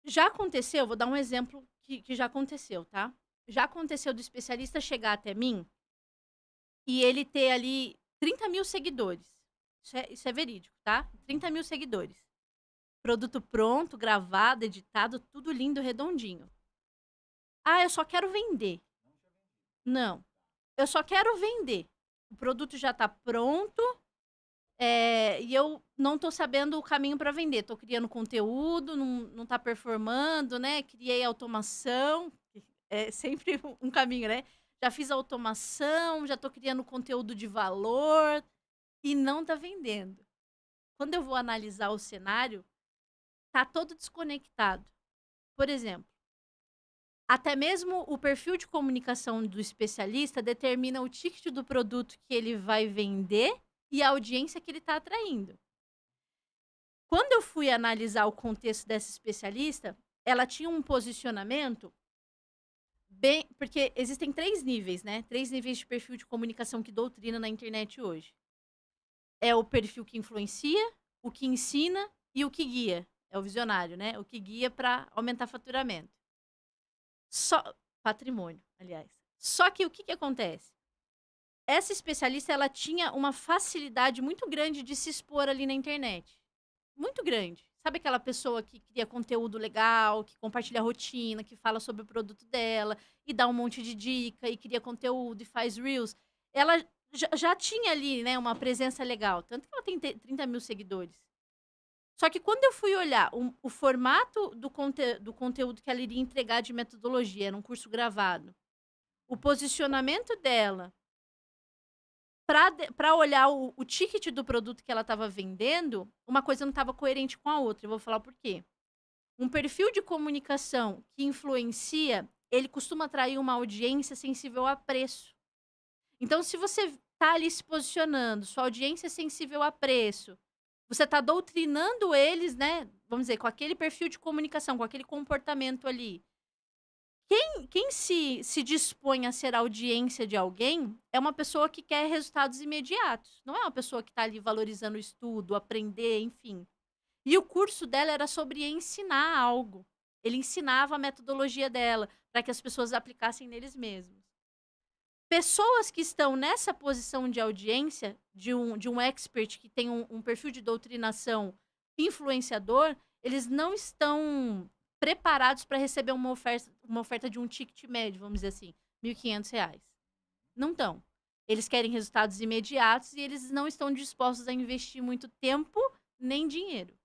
Já aconteceu, vou dar um exemplo que já aconteceu, tá? Já aconteceu do especialista chegar até mim e ele ter ali 30 mil seguidores. Isso é verídico, tá? 30 mil seguidores. Produto pronto, gravado, editado, tudo lindo, redondinho. Ah, eu só quero vender. Não. Eu só quero vender. O produto já tá pronto e eu não tô sabendo o caminho para vender. Tô criando conteúdo, não tá performando, né? Criei automação. É sempre um caminho, né? Já fiz automação, já tô criando conteúdo de valor e não tá vendendo. Quando eu vou analisar o cenário, tá todo desconectado. Por exemplo, até mesmo o perfil de comunicação do especialista determina o ticket do produto que ele vai vender e a audiência que ele está atraindo. Quando eu fui analisar o contexto dessa especialista, ela tinha um posicionamento bem... Porque existem 3 níveis, né? 3 níveis de perfil de comunicação que doutrina na internet hoje. É o perfil que influencia, o que ensina e o que guia. É o visionário, né? O que guia para aumentar faturamento. Patrimônio, aliás. Só que o que acontece? Essa especialista, ela tinha uma facilidade muito grande de se expor ali na internet. Muito grande. Sabe aquela pessoa que cria conteúdo legal, que compartilha a rotina, que fala sobre o produto dela, e dá um monte de dica, e cria conteúdo, e faz reels? Ela já tinha ali, né, uma presença legal. Tanto que ela tem 30 mil seguidores. Só que quando eu fui olhar o formato do conteúdo que ela iria entregar de metodologia, era um curso gravado, o posicionamento dela, para olhar o ticket do produto que ela estava vendendo, uma coisa não estava coerente com a outra. Eu vou falar por quê. Um perfil de comunicação que influencia, ele costuma atrair uma audiência sensível a preço. Então, se você está ali se posicionando, sua audiência é sensível a preço, você está doutrinando eles, né? Vamos dizer, com aquele perfil de comunicação, com aquele comportamento ali, Quem se dispõe a ser audiência de alguém é uma pessoa que quer resultados imediatos. Não é uma pessoa que está ali valorizando o estudo, aprender, enfim. E o curso dela era sobre ensinar algo. Ele ensinava a metodologia dela para que as pessoas aplicassem neles mesmos. Pessoas que estão nessa posição de audiência, de um expert que tem um perfil de doutrinação influenciador, eles não estão preparados para receber uma oferta de um ticket médio, vamos dizer assim, R$ 1.500. Não estão. Eles querem resultados imediatos e eles não estão dispostos a investir muito tempo nem dinheiro.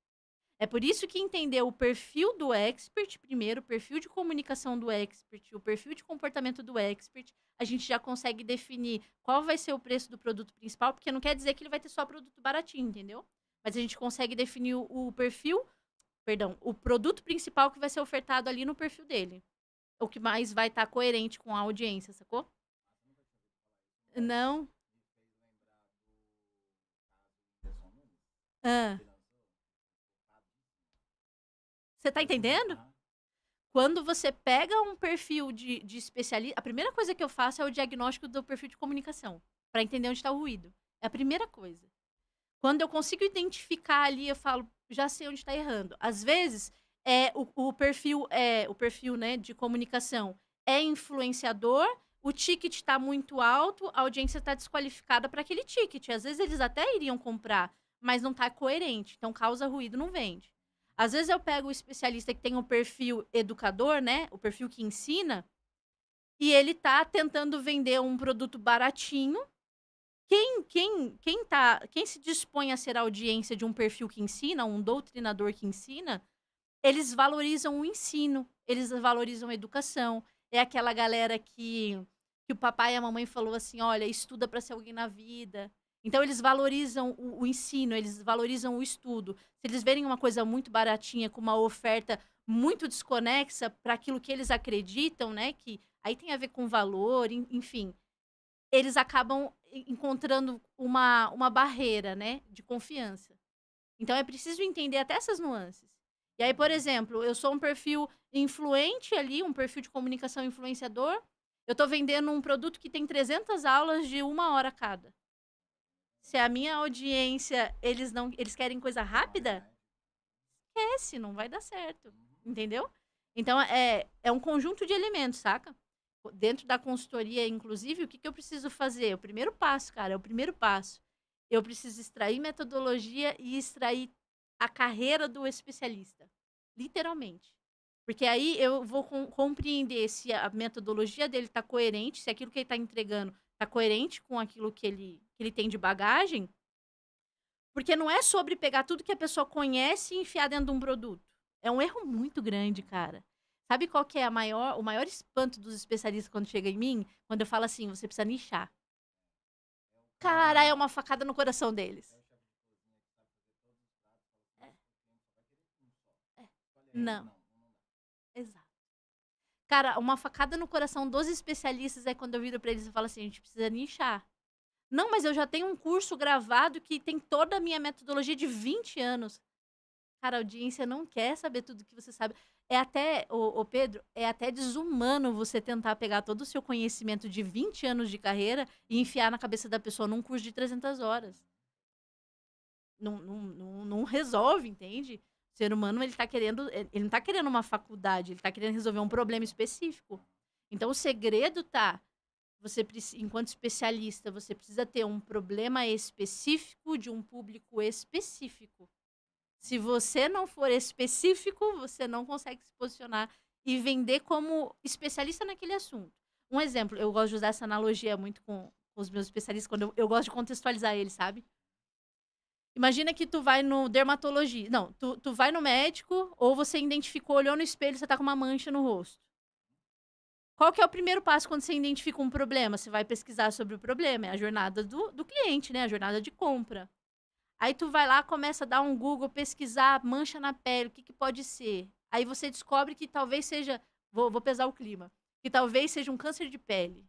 É por isso que entender o perfil do expert primeiro, o perfil de comunicação do expert, o perfil de comportamento do expert, a gente já consegue definir qual vai ser o preço do produto principal, porque não quer dizer que ele vai ter só produto baratinho, entendeu? Mas a gente consegue definir o perfil, perdão, o produto principal que vai ser ofertado ali no perfil dele. O que mais vai estar coerente com a audiência, sacou? Não. Ah. Você tá entendendo? Quando você pega um perfil de especialista, a primeira coisa que eu faço é o diagnóstico do perfil de comunicação, para entender onde está o ruído. É a primeira coisa. Quando eu consigo identificar ali, eu falo, já sei onde está errando. Às vezes, o perfil né, de comunicação é influenciador, o ticket está muito alto, a audiência está desqualificada para aquele ticket. Às vezes eles até iriam comprar, mas não está coerente. Então, causa ruído, não vende. Às vezes eu pego o especialista que tem o perfil educador, né? O perfil que ensina, e ele tá tentando vender um produto baratinho. Quem se dispõe a ser audiência de um perfil que ensina, um doutrinador que ensina, eles valorizam o ensino, eles valorizam a educação. É aquela galera que o papai e a mamãe falou assim, olha, estuda para ser alguém na vida. Então, eles valorizam o ensino, eles valorizam o estudo. Se eles verem uma coisa muito baratinha, com uma oferta muito desconexa para aquilo que eles acreditam, né? Que aí tem a ver com valor, enfim. Eles acabam encontrando uma barreira, né? De confiança. Então, é preciso entender até essas nuances. E aí, por exemplo, eu sou um perfil influente ali, um perfil de comunicação influenciador. Eu tô vendendo um produto que tem 300 aulas de 1 hora cada. Se a minha audiência, eles querem coisa rápida, esquece, não vai dar certo. Entendeu? Então, é um conjunto de elementos, saca? Dentro da consultoria, inclusive, o que eu preciso fazer? O primeiro passo, cara, é o primeiro passo. Eu preciso extrair metodologia e extrair a carreira do especialista. Literalmente. Porque aí eu vou compreender se a metodologia dele está coerente, se aquilo que ele está entregando está coerente com aquilo que ele tem de bagagem. Porque não é sobre pegar tudo que a pessoa conhece e enfiar dentro de um produto. É um erro muito grande, cara. Sabe qual que é o maior espanto dos especialistas quando chega em mim? Quando eu falo assim, você precisa nichar. Cara, é uma facada no coração deles. Não. Exato. Cara, uma facada no coração dos especialistas é quando eu viro pra eles e falo assim, a gente precisa nichar. Não, mas eu já tenho um curso gravado que tem toda a minha metodologia de 20 anos. Cara, a audiência não quer saber tudo que você sabe. É até, Pedro, é até desumano você tentar pegar todo o seu conhecimento de 20 anos de carreira e enfiar na cabeça da pessoa num curso de 300 horas. Não resolve, entende? O ser humano, ele não tá querendo uma faculdade, ele tá querendo resolver um problema específico. Então, o segredo tá, enquanto especialista, você precisa ter um problema específico de um público específico. Se você não for específico, você não consegue se posicionar e vender como especialista naquele assunto. Um exemplo, eu gosto de usar essa analogia muito com os meus especialistas, quando eu gosto de contextualizar eles, sabe? Imagina que tu vai no dermatologia. Não, tu vai no médico, ou você identificou, olhou no espelho, você tá com uma mancha no rosto. Qual que é o primeiro passo quando você identifica um problema? Você vai pesquisar sobre o problema. É a jornada do cliente, né? A jornada de compra. Aí tu vai lá, começa a dar um Google, pesquisar mancha na pele, o que pode ser. Aí você descobre que talvez seja... Vou pesar o clima. Que talvez seja um câncer de pele.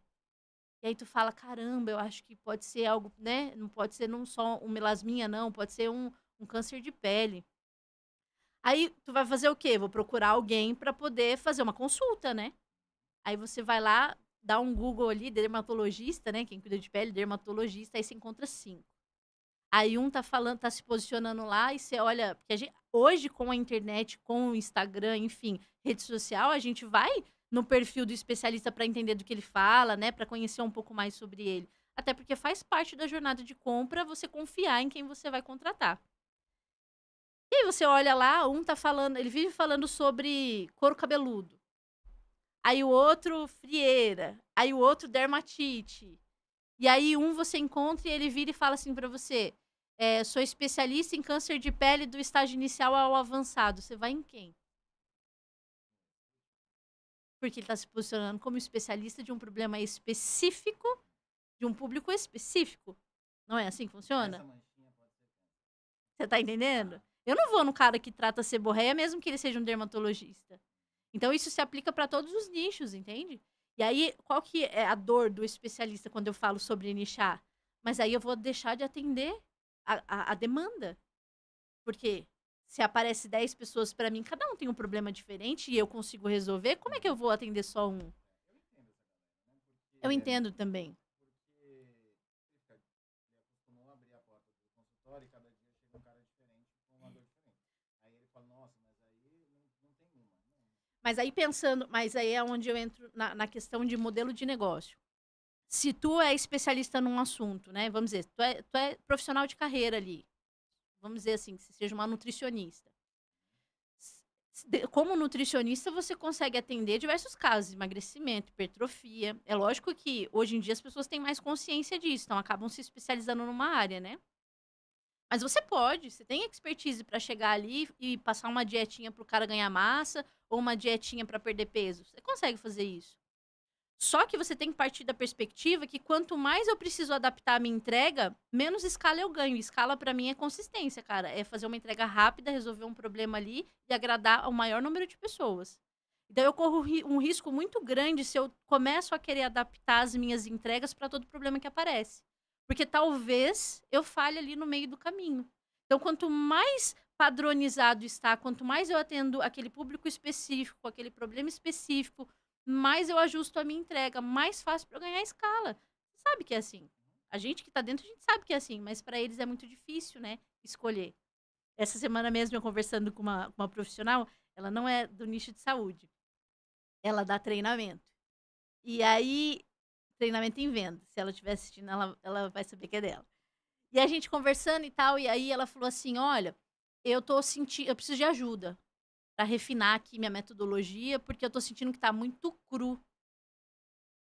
E aí tu fala, caramba, eu acho que pode ser algo, né? Não pode ser não só um melasminha, não. Pode ser um câncer de pele. Aí tu vai fazer o quê? Vou procurar alguém para poder fazer uma consulta, né? Aí você vai lá, dá um Google ali, dermatologista, né? Quem cuida de pele, dermatologista, aí você encontra 5. Aí um tá falando, tá se posicionando lá e você olha, porque hoje com a internet, com o Instagram, enfim, rede social, a gente vai no perfil do especialista para entender do que ele fala, né, para conhecer um pouco mais sobre ele. Até porque faz parte da jornada de compra você confiar em quem você vai contratar. E aí você olha lá, um tá falando, ele vive falando sobre couro cabeludo. Aí o outro frieira, aí o outro dermatite. E aí um você encontra e ele vira e fala assim pra você: sou especialista em câncer de pele do estágio inicial ao avançado. Você vai em quem? Porque ele tá se posicionando como especialista de um problema específico, de um público específico. Não é assim que funciona? Você tá entendendo? Eu não vou no cara que trata seborreia, mesmo que ele seja um dermatologista. Então isso se aplica para todos os nichos, entende? E aí, qual que é a dor do especialista quando eu falo sobre nichar? Mas aí eu vou deixar de atender a demanda. Porque se aparece 10 pessoas para mim, cada um tem um problema diferente e eu consigo resolver, como é que eu vou atender só um? Eu entendo também. Mas aí pensando, mas aí é onde eu entro na questão de modelo de negócio. Se tu é especialista num assunto, né? Vamos dizer, tu é profissional de carreira ali. Vamos dizer assim, que você seja uma nutricionista. Como nutricionista, você consegue atender diversos casos, emagrecimento, hipertrofia. É lógico que hoje em dia as pessoas têm mais consciência disso, então acabam se especializando numa área, né? Mas você tem expertise para chegar ali e passar uma dietinha pro cara ganhar massa ou uma dietinha para perder peso. Você consegue fazer isso. Só que você tem que partir da perspectiva que quanto mais eu preciso adaptar a minha entrega, menos escala eu ganho. Escala para mim é consistência, cara. É fazer uma entrega rápida, resolver um problema ali e agradar ao maior número de pessoas. Então eu corro um risco muito grande se eu começo a querer adaptar as minhas entregas para todo problema que aparece. Porque talvez eu falhe ali no meio do caminho. Então quanto mais padronizado está, quanto mais eu atendo aquele público específico, aquele problema específico, mais eu ajusto a minha entrega, mais fácil para eu ganhar escala. Você sabe que é assim. A gente que tá dentro, a gente sabe que é assim, mas para eles é muito difícil, né, escolher. Essa semana mesmo eu conversando com uma profissional, ela não é do nicho de saúde. Ela dá treinamento. E aí, treinamento em venda. Se ela estiver assistindo, ela vai saber que é dela. E a gente conversando e tal, e aí ela falou assim: olha, eu preciso de ajuda para refinar aqui minha metodologia, porque eu tô sentindo que tá muito cru.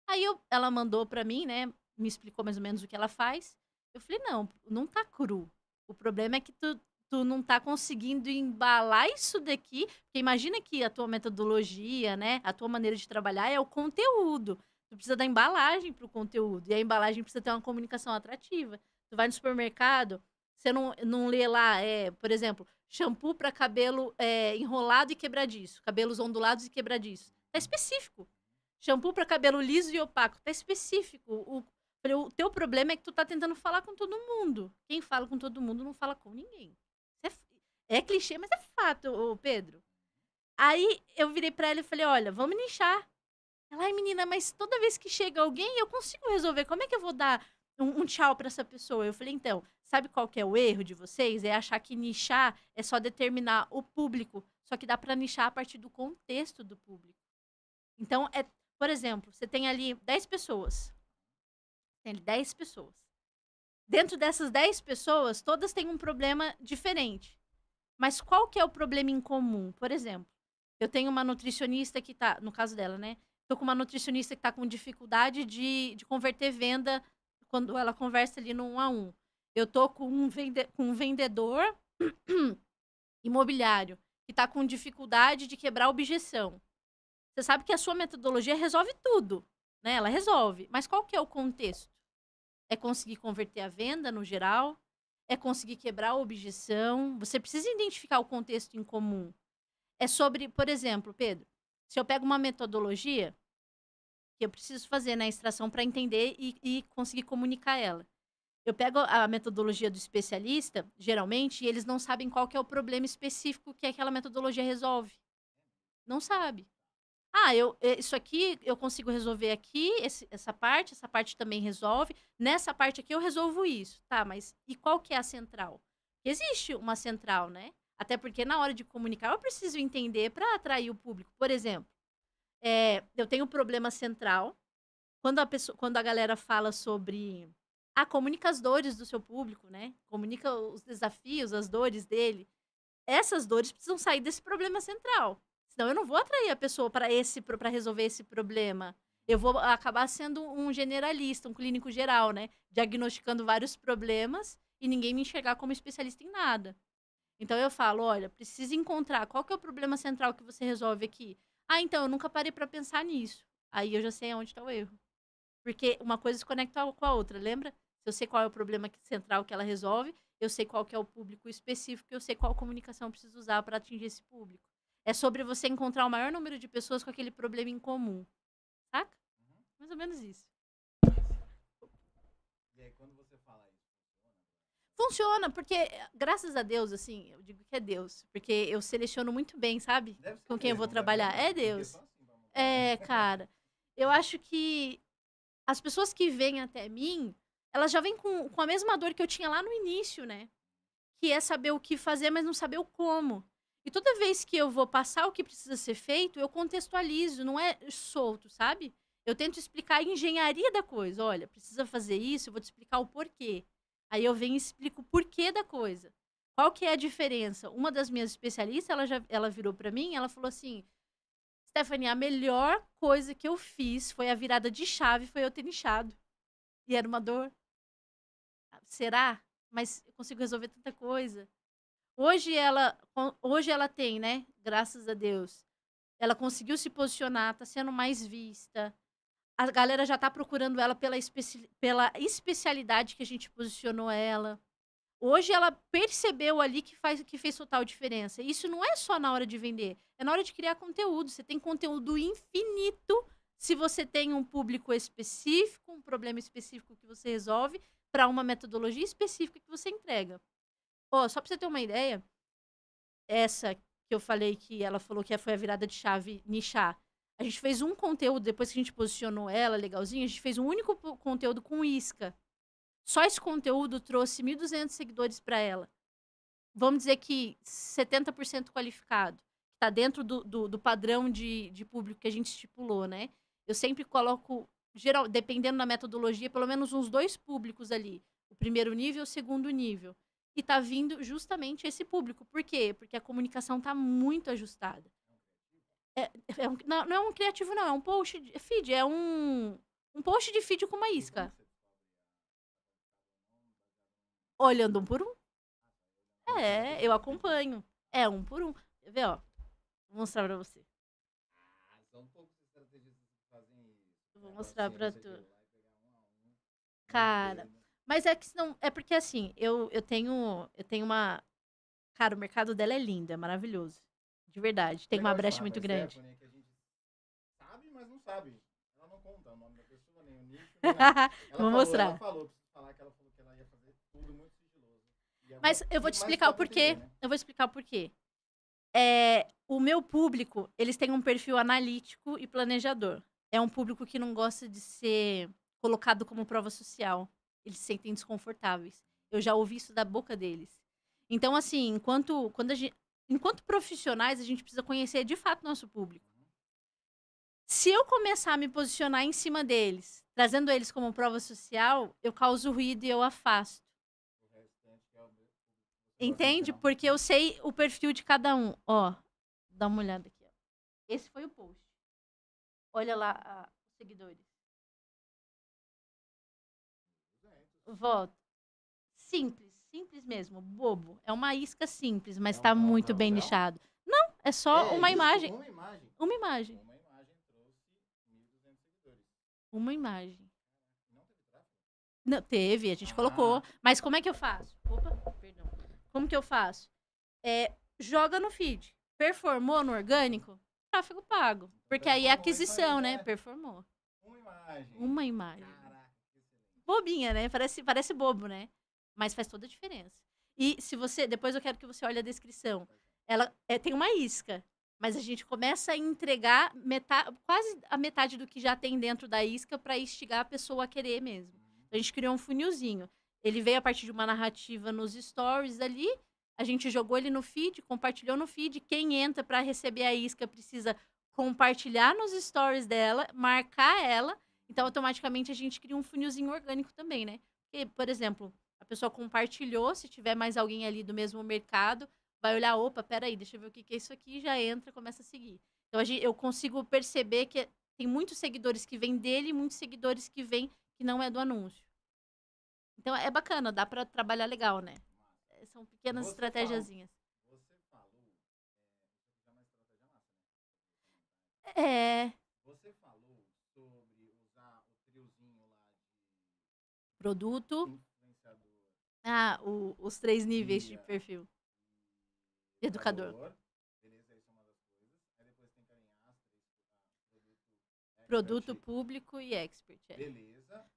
Aí ela mandou pra mim, né? Me explicou mais ou menos o que ela faz. Eu falei, não tá cru. O problema é que tu não tá conseguindo embalar isso daqui. Porque imagina que a tua metodologia, né? A tua maneira de trabalhar é o conteúdo. Tu precisa da embalagem pro conteúdo. E a embalagem precisa ter uma comunicação atrativa. Tu vai no supermercado, você não lê lá, por exemplo, shampoo para cabelo enrolado e quebradiço. Cabelos ondulados e quebradiços. Tá específico. Shampoo para cabelo liso e opaco. Tá específico. O teu problema é que tu tá tentando falar com todo mundo. Quem fala com todo mundo não fala com ninguém. É clichê, mas é fato, ô Pedro. Aí eu virei pra ela e falei, olha, vamos nichar. Ela, ai menina, mas toda vez que chega alguém, eu consigo resolver. Como é que eu vou dar um tchau pra essa pessoa? Eu falei, então, sabe qual que é o erro de vocês? É achar que nichar é só determinar o público. Só que dá pra nichar a partir do contexto do público. Então, por exemplo, você tem ali 10 pessoas. Tem ali 10 pessoas. Dentro dessas 10 pessoas, todas têm um problema diferente. Mas qual que é o problema em comum? Por exemplo, eu tenho uma nutricionista que tá, no caso dela, né? Tô com uma nutricionista que tá com dificuldade de converter venda quando ela conversa ali no 1 a 1. Eu tô com um vendedor imobiliário que tá com dificuldade de quebrar objeção. Você sabe que a sua metodologia resolve tudo, né? Ela resolve. Mas qual que é o contexto? É conseguir converter a venda no geral? É conseguir quebrar a objeção? Você precisa identificar o contexto em comum. É sobre, por exemplo, Pedro, se eu pego uma metodologia que eu preciso fazer na extração para entender e conseguir comunicar ela. Eu pego a metodologia do especialista, geralmente, e eles não sabem qual que é o problema específico que aquela metodologia resolve. Não sabe. Isso aqui eu consigo resolver aqui, essa parte também resolve. Nessa parte aqui eu resolvo isso. Tá, mas e qual que é a central? Existe uma central, né? Até porque na hora de comunicar eu preciso entender para atrair o público. Por exemplo, eu tenho um problema central. Quando a galera fala sobre. Comunica as dores do seu público, né? Comunica os desafios, as dores dele. Essas dores precisam sair desse problema central. Senão eu não vou atrair a pessoa para resolver esse problema. Eu vou acabar sendo um generalista, um clínico geral, né? Diagnosticando vários problemas e ninguém me enxergar como especialista em nada. Então eu falo, olha, precisa encontrar qual que é o problema central que você resolve aqui. Então eu nunca parei para pensar nisso. Aí eu já sei onde está o erro. Porque uma coisa se conecta com a outra, lembra? Se eu sei qual é o problema central que ela resolve, eu sei qual que é o público específico, eu sei qual comunicação eu preciso usar para atingir esse público. É sobre você encontrar o maior número de pessoas com aquele problema em comum. Saca? Mais ou menos isso. E aí, quando você fala isso, funciona? Porque, graças a Deus, assim, eu digo que é Deus. Porque eu seleciono muito bem, sabe? Com quem eu vou trabalhar. É Deus. Cara. Eu acho que as pessoas que vêm até mim, elas já vêm com a mesma dor que eu tinha lá no início, né? Que é saber o que fazer, mas não saber o como. E toda vez que eu vou passar o que precisa ser feito, eu contextualizo, não é solto, sabe? Eu tento explicar a engenharia da coisa. Olha, precisa fazer isso, eu vou te explicar o porquê. Aí eu venho e explico o porquê da coisa. Qual que é a diferença? Uma das minhas especialistas, ela virou pra mim, ela falou assim: Stephanie, a melhor coisa que eu fiz foi a virada de chave, foi eu ter nichado. E era uma dor. Será? Mas eu consigo resolver tanta coisa. Hoje ela tem, né? Graças a Deus. Ela conseguiu se posicionar, tá sendo mais vista. A galera já tá procurando ela pela especialidade que a gente posicionou ela. Hoje ela percebeu ali que fez total diferença. Isso não é só na hora de vender, é na hora de criar conteúdo. Você tem conteúdo infinito se você tem um público específico, um problema específico que você resolve, para uma metodologia específica que você entrega. Só para você ter uma ideia, essa que eu falei que ela falou que foi a virada de chave nichar. A gente fez um conteúdo, depois que a gente posicionou ela legalzinho, a gente fez um único conteúdo com isca. Só esse conteúdo trouxe 1.200 seguidores para ela. Vamos dizer que 70% qualificado. Está dentro do padrão de público que a gente estipulou, né? Eu sempre coloco, dependendo da metodologia, pelo menos uns 2 públicos ali. O primeiro nível e o segundo nível. E tá vindo justamente esse público. Por quê? Porque a comunicação tá muito ajustada. Não é um criativo, não. É um post de feed. É um post de feed com uma isca. Olhando um por um. Eu acompanho. É um por um. Quer ver, ó? Vou mostrar pra você. São poucos estrategistas que fazem isso. Vou mostrar pra tu. Cara, mas é que senão. É porque assim, eu tenho uma. Cara, o mercado dela é lindo, é maravilhoso. De verdade. Tem uma brecha muito grande. Stephanie, que a gente sabe, mas não sabe. Ela não conta o nome da pessoa, nem o nicho. Nem nada. Vou mostrar. Ela falou, preciso falar que ela falou que ela ia fazer tudo muito sigiloso. Mas eu vou te explicar o porquê. Né? Eu vou explicar o porquê. O meu público, eles têm um perfil analítico e planejador. É um público que não gosta de ser colocado como prova social. Eles se sentem desconfortáveis. Eu já ouvi isso da boca deles. Então, assim, enquanto profissionais, a gente precisa conhecer de fato nosso público. Se eu começar a me posicionar em cima deles, trazendo eles como prova social, eu causo ruído e eu afasto. Entende? Porque eu sei o perfil de cada um. Dá uma olhada aqui. Esse foi o post. Olha lá os seguidores. Volta. Simples mesmo, bobo. É uma isca simples, mas tá muito bem nichado. Não, é só uma imagem. Uma imagem. Trouxe 1.200 seguidores. Uma imagem. Não teve tráfego? Não, teve, a gente colocou. Mas como é que eu faço? Opa, perdão. Como que eu faço? Joga no feed. Performou no orgânico? Tráfego pago. Porque aí é aquisição, né? Performou. Uma imagem. Caraca, que excelente. Bobinha, né? Parece bobo, né? Mas faz toda a diferença. E se você... Depois eu quero que você olhe a descrição. Ela tem uma isca. Mas a gente começa a entregar quase a metade do que já tem dentro da isca para instigar a pessoa a querer mesmo. Então, a gente criou um funilzinho. Ele veio a partir de uma narrativa nos stories ali. A gente jogou ele no feed, compartilhou no feed. Quem entra para receber a isca precisa compartilhar nos stories dela, marcar ela. Então, automaticamente, a gente cria um funilzinho orgânico também, né? Porque, por exemplo, a pessoa compartilhou, se tiver mais alguém ali do mesmo mercado, vai olhar, opa, peraí, deixa eu ver o que é isso aqui, já entra, começa a seguir. Então, eu consigo perceber que tem muitos seguidores que vêm dele e muitos seguidores que vêm que não é do anúncio. Então, é bacana, dá pra trabalhar legal, né? São pequenas estratégiazinhas. Você falou, isso é uma estratégia massa, né? É, Você falou sobre usar o triozinho lá produto. de influenciador, Os 3 níveis de guia perfil. e Educador. Beleza, isso é uma das coisas. Aí depois tem que alinhar as três, Produto, público e expert. É. Beleza.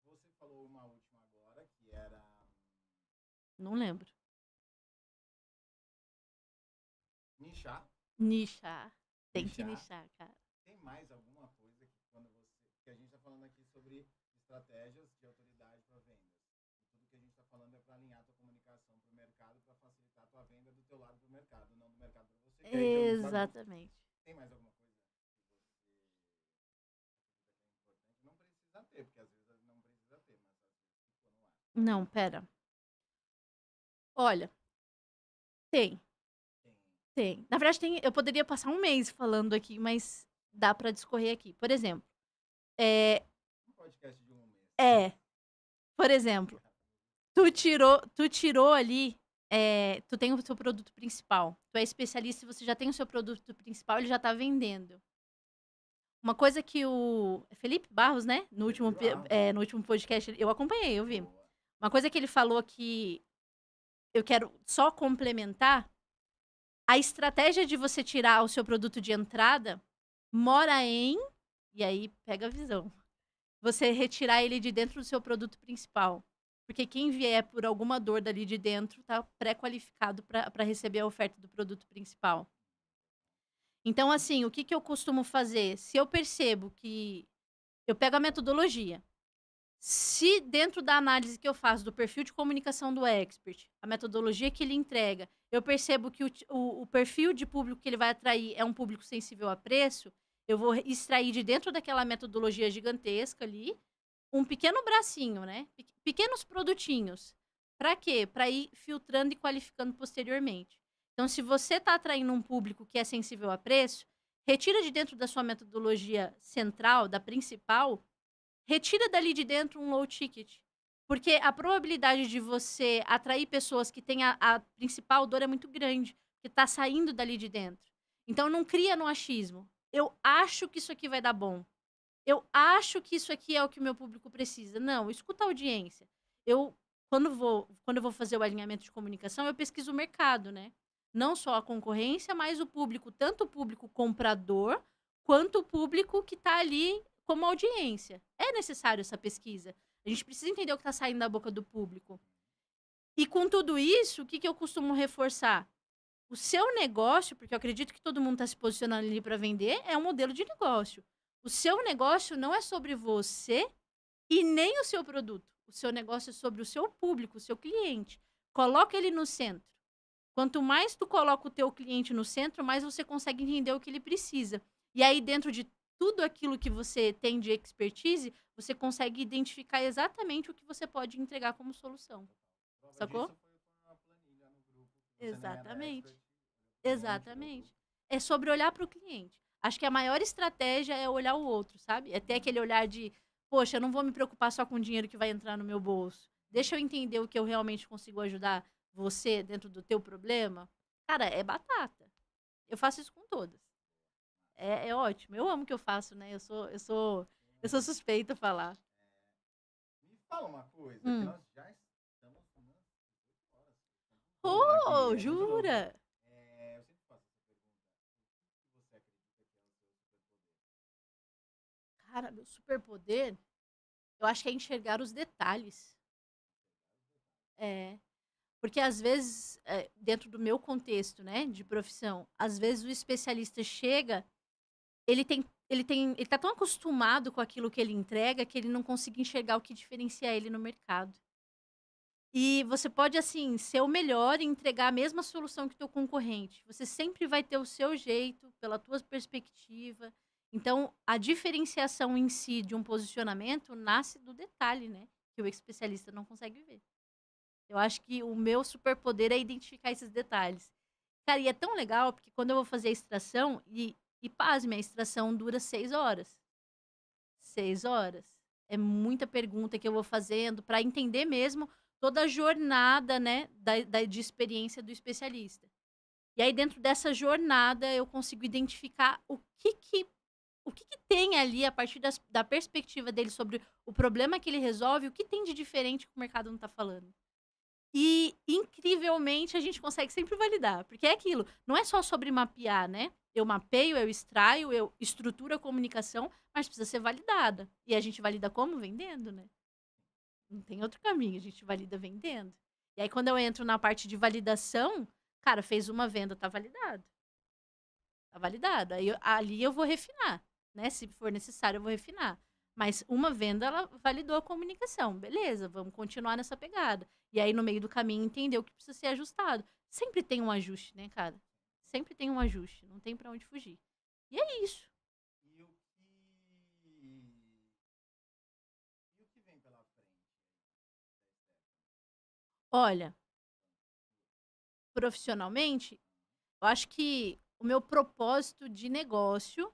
Você falou uma última agora, que era... Não lembro. Nichar. Nichar. Tem que nichar, cara. Tem mais alguma coisa que quando você... Que a gente tá falando aqui sobre estratégias de autoridade para vendas. E tudo que a gente tá falando é para alinhar a tua comunicação pro mercado, para facilitar a tua venda do teu lado pro mercado, não do mercado para você. Exatamente. Tem mais alguma coisa que você acredita que é importante? Não precisa ter, porque às vezes não precisa ter, mas às vezes ficou no ar. Não, pera. Olha, tem. Na verdade, eu poderia passar um mês falando aqui, mas dá pra discorrer aqui. Por exemplo, Um podcast de um mês. por exemplo, tu tirou ali, tu tem o seu produto principal. Tu é especialista e você já tem o seu produto principal, ele já tá vendendo. Uma coisa que o Felipe Barros, né? No último podcast, eu acompanhei, eu vi. Uma coisa que ele falou que eu quero só complementar, a estratégia de você tirar o seu produto de entrada mora em, e aí pega a visão, você retirar ele de dentro do seu produto principal. Porque quem vier por alguma dor dali de dentro tá pré-qualificado para receber a oferta do produto principal. Então, assim, o que eu costumo fazer? Se eu percebo que eu pego a metodologia, se dentro da análise que eu faço do perfil de comunicação do expert, a metodologia que ele entrega, eu percebo que o perfil de público que ele vai atrair é um público sensível a preço, eu vou extrair de dentro daquela metodologia gigantesca ali um pequeno bracinho, né? Pequenos produtinhos. Para quê? Para ir filtrando e qualificando posteriormente. Então, se você está atraindo um público que é sensível a preço, retira de dentro da sua metodologia central, da principal, retira dali de dentro um low ticket. Porque a probabilidade de você atrair pessoas que têm a principal dor é muito grande, que está saindo dali de dentro. Então, não cria no achismo. Eu acho que isso aqui vai dar bom. Eu acho que isso aqui é o que o meu público precisa. Não, escuta a audiência. Quando eu vou fazer o alinhamento de comunicação, eu pesquiso o mercado, né? Não só a concorrência, mas o público, tanto o público comprador, quanto o público que está ali como audiência. É necessário essa pesquisa. A gente precisa entender o que está saindo da boca do público. E com tudo isso, o que eu costumo reforçar? O seu negócio, porque eu acredito que todo mundo está se posicionando ali para vender, é um modelo de negócio. O seu negócio não é sobre você e nem o seu produto. O seu negócio é sobre o seu público, o seu cliente. Coloca ele no centro. Quanto mais tu coloca o teu cliente no centro, mais você consegue entender o que ele precisa. E aí, dentro de tudo aquilo que você tem de expertise, você consegue identificar exatamente o que você pode entregar como solução. Sacou? Exatamente. Exatamente. É sobre olhar para o cliente. Acho que a maior estratégia é olhar o outro, sabe? É ter aquele olhar de, poxa, eu não vou me preocupar só com o dinheiro que vai entrar no meu bolso. Deixa eu entender o que eu realmente consigo ajudar você dentro do teu problema. Cara, é batata. Eu faço isso com todas. É ótimo. Eu amo o que eu faço, né? Eu sou suspeita a falar. Me fala uma coisa, que nós já estamos nas 18 horas. Oh, jura? Eu sempre faço essa pergunta. O que você acredita que é o seu superpoder? Cara, meu superpoder, eu acho que é enxergar os detalhes. É. Porque às vezes, dentro do meu contexto, né, de profissão, às vezes o especialista chega, ele tá tão acostumado com aquilo que ele entrega que ele não consegue enxergar o que diferencia ele no mercado. E você pode, assim, ser o melhor e entregar a mesma solução que o teu concorrente. Você sempre vai ter o seu jeito, pela tua perspectiva. Então, a diferenciação em si de um posicionamento nasce do detalhe, né? Que o especialista não consegue ver. Eu acho que o meu superpoder é identificar esses detalhes. Cara, e é tão legal, porque quando eu vou fazer a extração, e pasme, a extração dura 6 horas. 6 horas. É muita pergunta que eu vou fazendo para entender mesmo toda a jornada, né, de experiência do especialista. E aí, dentro dessa jornada, eu consigo identificar o que tem ali, a partir da perspectiva dele sobre o problema que ele resolve, o que tem de diferente que o mercado não está falando. E, incrivelmente, a gente consegue sempre validar, porque é aquilo, não é só sobre mapear, né? Eu mapeio, eu extraio, eu estruturo a comunicação, mas precisa ser validada. E a gente valida como? Vendendo, né? Não tem outro caminho, a gente valida vendendo. E aí, quando eu entro na parte de validação, cara, fez uma venda, tá validado. Tá validado. Aí, ali eu vou refinar, né? Se for necessário, eu vou refinar. Mas uma venda, ela validou a comunicação. Beleza, vamos continuar nessa pegada. E aí, no meio do caminho, entender o que precisa ser ajustado. Sempre tem um ajuste, né, cara? Sempre tem um ajuste. Não tem pra onde fugir. E é isso. E o que vem pela frente? Olha, profissionalmente, eu acho que o meu propósito de negócio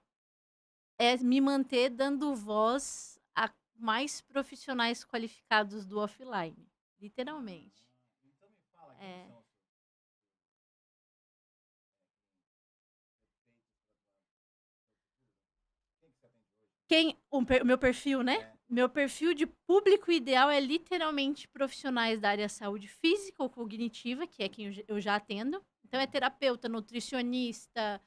é me manter dando voz a mais profissionais qualificados do offline. Literalmente. Então me fala quem É. são os seus quem que você atende hoje? O meu perfil, né? É. Meu perfil de público ideal é literalmente profissionais da área saúde física ou cognitiva, que é quem eu já atendo. Então é terapeuta, nutricionista,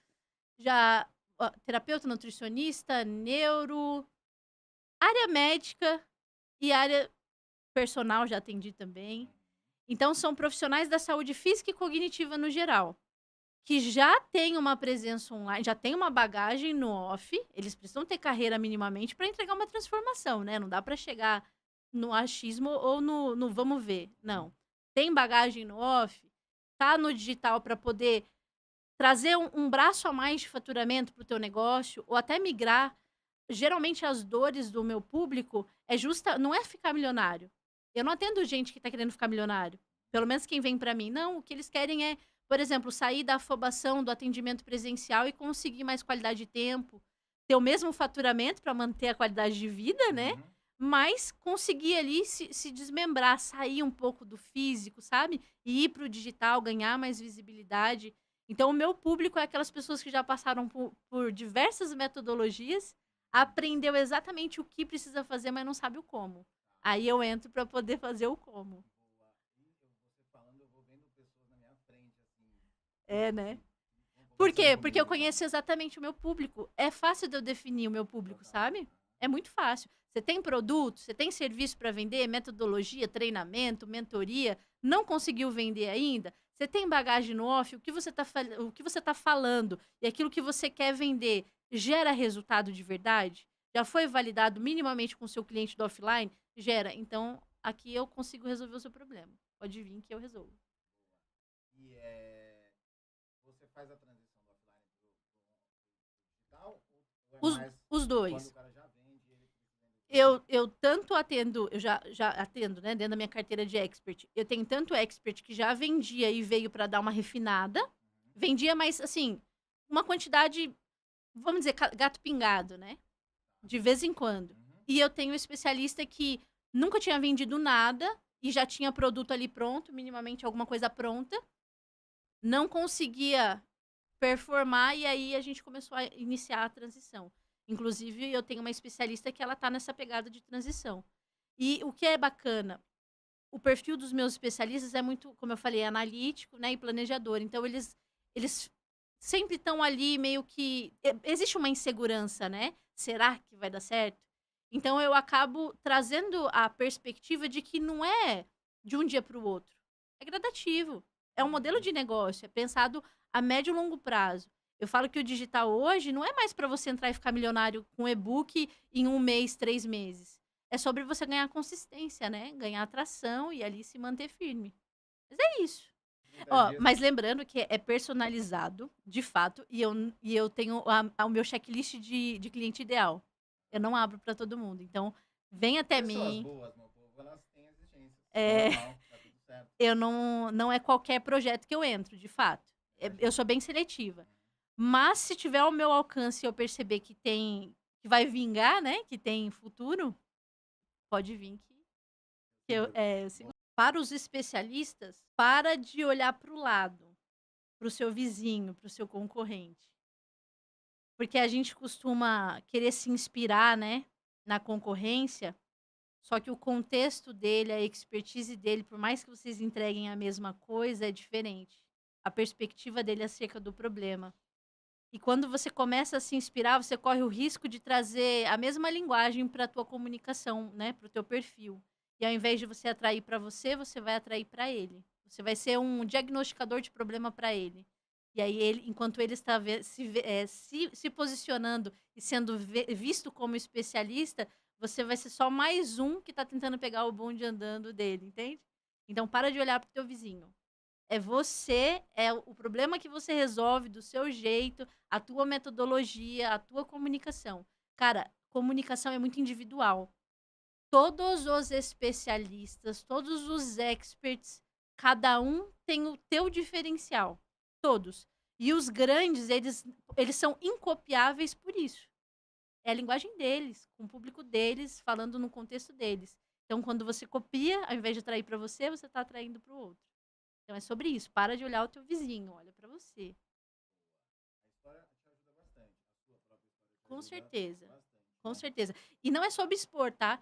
terapeuta, nutricionista, neuro, área médica e área personal já atendi também. Então são profissionais da saúde física e cognitiva no geral, que já têm uma presença online, já têm uma bagagem no off, eles precisam ter carreira minimamente para entregar uma transformação, né? Não dá para chegar no achismo ou no vamos ver. Não. Tem bagagem no off, tá no digital para poder trazer um braço a mais de faturamento para o teu negócio, ou até migrar. Geralmente as dores do meu público não é ficar milionário. Eu não atendo gente que está querendo ficar milionário. Pelo menos quem vem para mim. Não, o que eles querem é, por exemplo, sair da afobação do atendimento presencial e conseguir mais qualidade de tempo, ter o mesmo faturamento para manter a qualidade de vida, né? Mas conseguir ali se desmembrar, sair um pouco do físico, sabe? E ir para o digital, ganhar mais visibilidade. Então, o meu público é aquelas pessoas que já passaram por diversas metodologias, aprendeu exatamente o que precisa fazer, mas não sabe o como. Aí eu entro para poder fazer o como. Você falando, eu vou vendo pessoas na minha frente, assim. É, né? Vão Por quê? conversando Porque eu comigo e tal. conheço exatamente o meu público. É fácil de eu definir o meu público, sabe? É muito fácil. Você tem produto, você tem serviço para vender, metodologia, treinamento, mentoria, não conseguiu vender ainda? Você tem bagagem no off, o que você tá falando e aquilo que você quer vender gera resultado de verdade? Já foi validado minimamente com o seu cliente do offline? Gera. Então, aqui eu consigo resolver o seu problema. Pode vir que eu resolvo. E você faz a transição do offline pro digital? Ou é Os, mais os quando dois. o cara já vende, ele precisa vender? Eu tanto atendo, eu já atendo, né, dentro da minha carteira de expert. Eu tenho tanto expert que já vendia e veio para dar uma refinada. Vendia, mas assim, uma quantidade, vamos dizer, gato pingado, né? De vez em quando. E eu tenho um especialista que nunca tinha vendido nada e já tinha produto ali pronto, minimamente alguma coisa pronta. Não conseguia performar e aí a gente começou a iniciar a transição. Inclusive, eu tenho uma especialista que ela tá nessa pegada de transição. E o que é bacana, o perfil dos meus especialistas é muito, como eu falei, analítico, né, e planejador. Então, eles sempre estão ali meio que existe uma insegurança, né? Será que vai dar certo? Então, eu acabo trazendo a perspectiva de que não é de um dia para o outro. É gradativo. É um modelo de negócio, é pensado a médio e longo prazo. Eu falo que o digital hoje não é mais para você entrar e ficar milionário com e-book em 1 mês, 3 meses. É sobre você ganhar consistência, né? Ganhar atração e ali se manter firme. Mas é isso. Ó, mas lembrando que é personalizado, de fato, e eu tenho o meu checklist de cliente ideal. Eu não abro para todo mundo. Então, vem até Pessoas mim. boas, meu povo, elas têm exigências. É, Normal, tá tudo certo. eu não é qualquer projeto que eu entro, de fato. Eu sou bem seletiva. Mas se tiver ao meu alcance e eu perceber que vai vingar, né? Que tem futuro, pode vir eu sigo. Para os especialistas, para de olhar para o lado, para o seu vizinho, para o seu concorrente. Porque a gente costuma querer se inspirar, né, na concorrência, só que o contexto dele, a expertise dele, por mais que vocês entreguem a mesma coisa, é diferente. A perspectiva dele acerca do problema. E quando você começa a se inspirar, você corre o risco de trazer a mesma linguagem para a tua comunicação, né, para o teu perfil. E ao invés de você atrair para você, você vai atrair para ele. Você vai ser um diagnosticador de problema para ele. E aí ele, enquanto ele está se posicionando e sendo visto como especialista, você vai ser só mais um que está tentando pegar o bonde andando dele, entende? Então para de olhar para o teu vizinho. É você, é o problema que você resolve do seu jeito, a tua metodologia, a tua comunicação. Cara, comunicação é muito individual. Todos os especialistas, todos os experts, cada um tem o teu diferencial. Todos. E os grandes, eles são incopiáveis por isso. É a linguagem deles, com o público deles, falando no contexto deles. Então, quando você copia, ao invés de atrair para você está atraindo para o outro. Então é sobre isso. Para de olhar o teu vizinho, olha pra você. A história te ajuda bastante. A sua própria história te Com ajuda certeza. bastante. Com Né? certeza. E não é sobre expor, tá?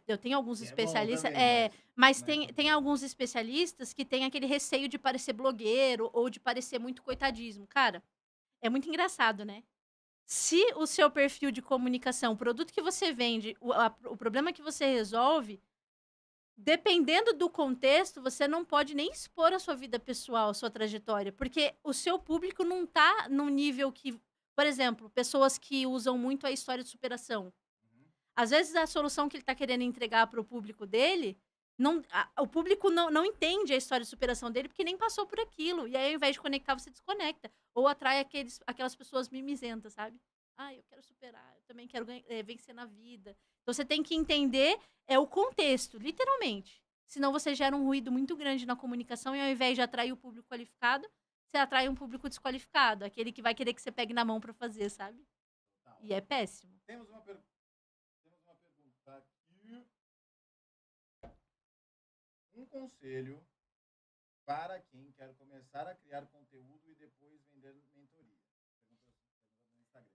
Eu tenho alguns Que é bom especialistas, também, mas né? tem alguns especialistas que têm aquele receio de parecer blogueiro ou de parecer muito coitadismo. Cara, é muito engraçado, né? Se o seu perfil de comunicação, o produto que você vende, o problema que você resolve, dependendo do contexto, você não pode nem expor a sua vida pessoal, a sua trajetória, porque o seu público não tá num nível que, por exemplo, pessoas que usam muito a história de superação. Às vezes a solução que ele tá querendo entregar para o público dele, o público não entende a história de superação dele porque nem passou por aquilo. E aí, ao invés de conectar, você desconecta. Ou atrai aquelas pessoas mimizentas, sabe? Ah, eu quero superar, eu também quero vencer na vida. Então você tem que entender o contexto, literalmente. Senão você gera um ruído muito grande na comunicação e ao invés de atrair o público qualificado, você atrai um público desqualificado, aquele que vai querer que você pegue na mão para fazer, sabe? E é péssimo. Temos uma pergunta aqui. Um conselho para quem quer começar a criar conteúdo e depois vender mentoria. Pergunta no Instagram.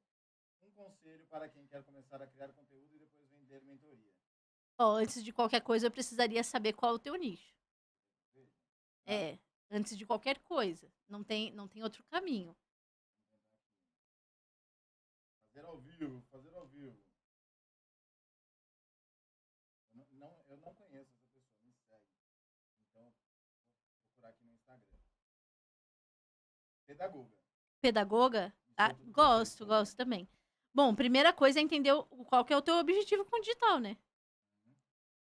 Um conselho para quem quer começar a criar conteúdo e depois vender mentoria. Ó, antes de qualquer coisa, eu precisaria saber qual é o teu nicho. Antes de qualquer coisa. Não tem outro caminho. Fazer ao vivo. Eu não conheço essa pessoa, me segue. Então, vou procurar aqui no Instagram. Pedagoga? Ah, gosto também. Bom, primeira coisa é entender qual que é o teu objetivo com o digital, né?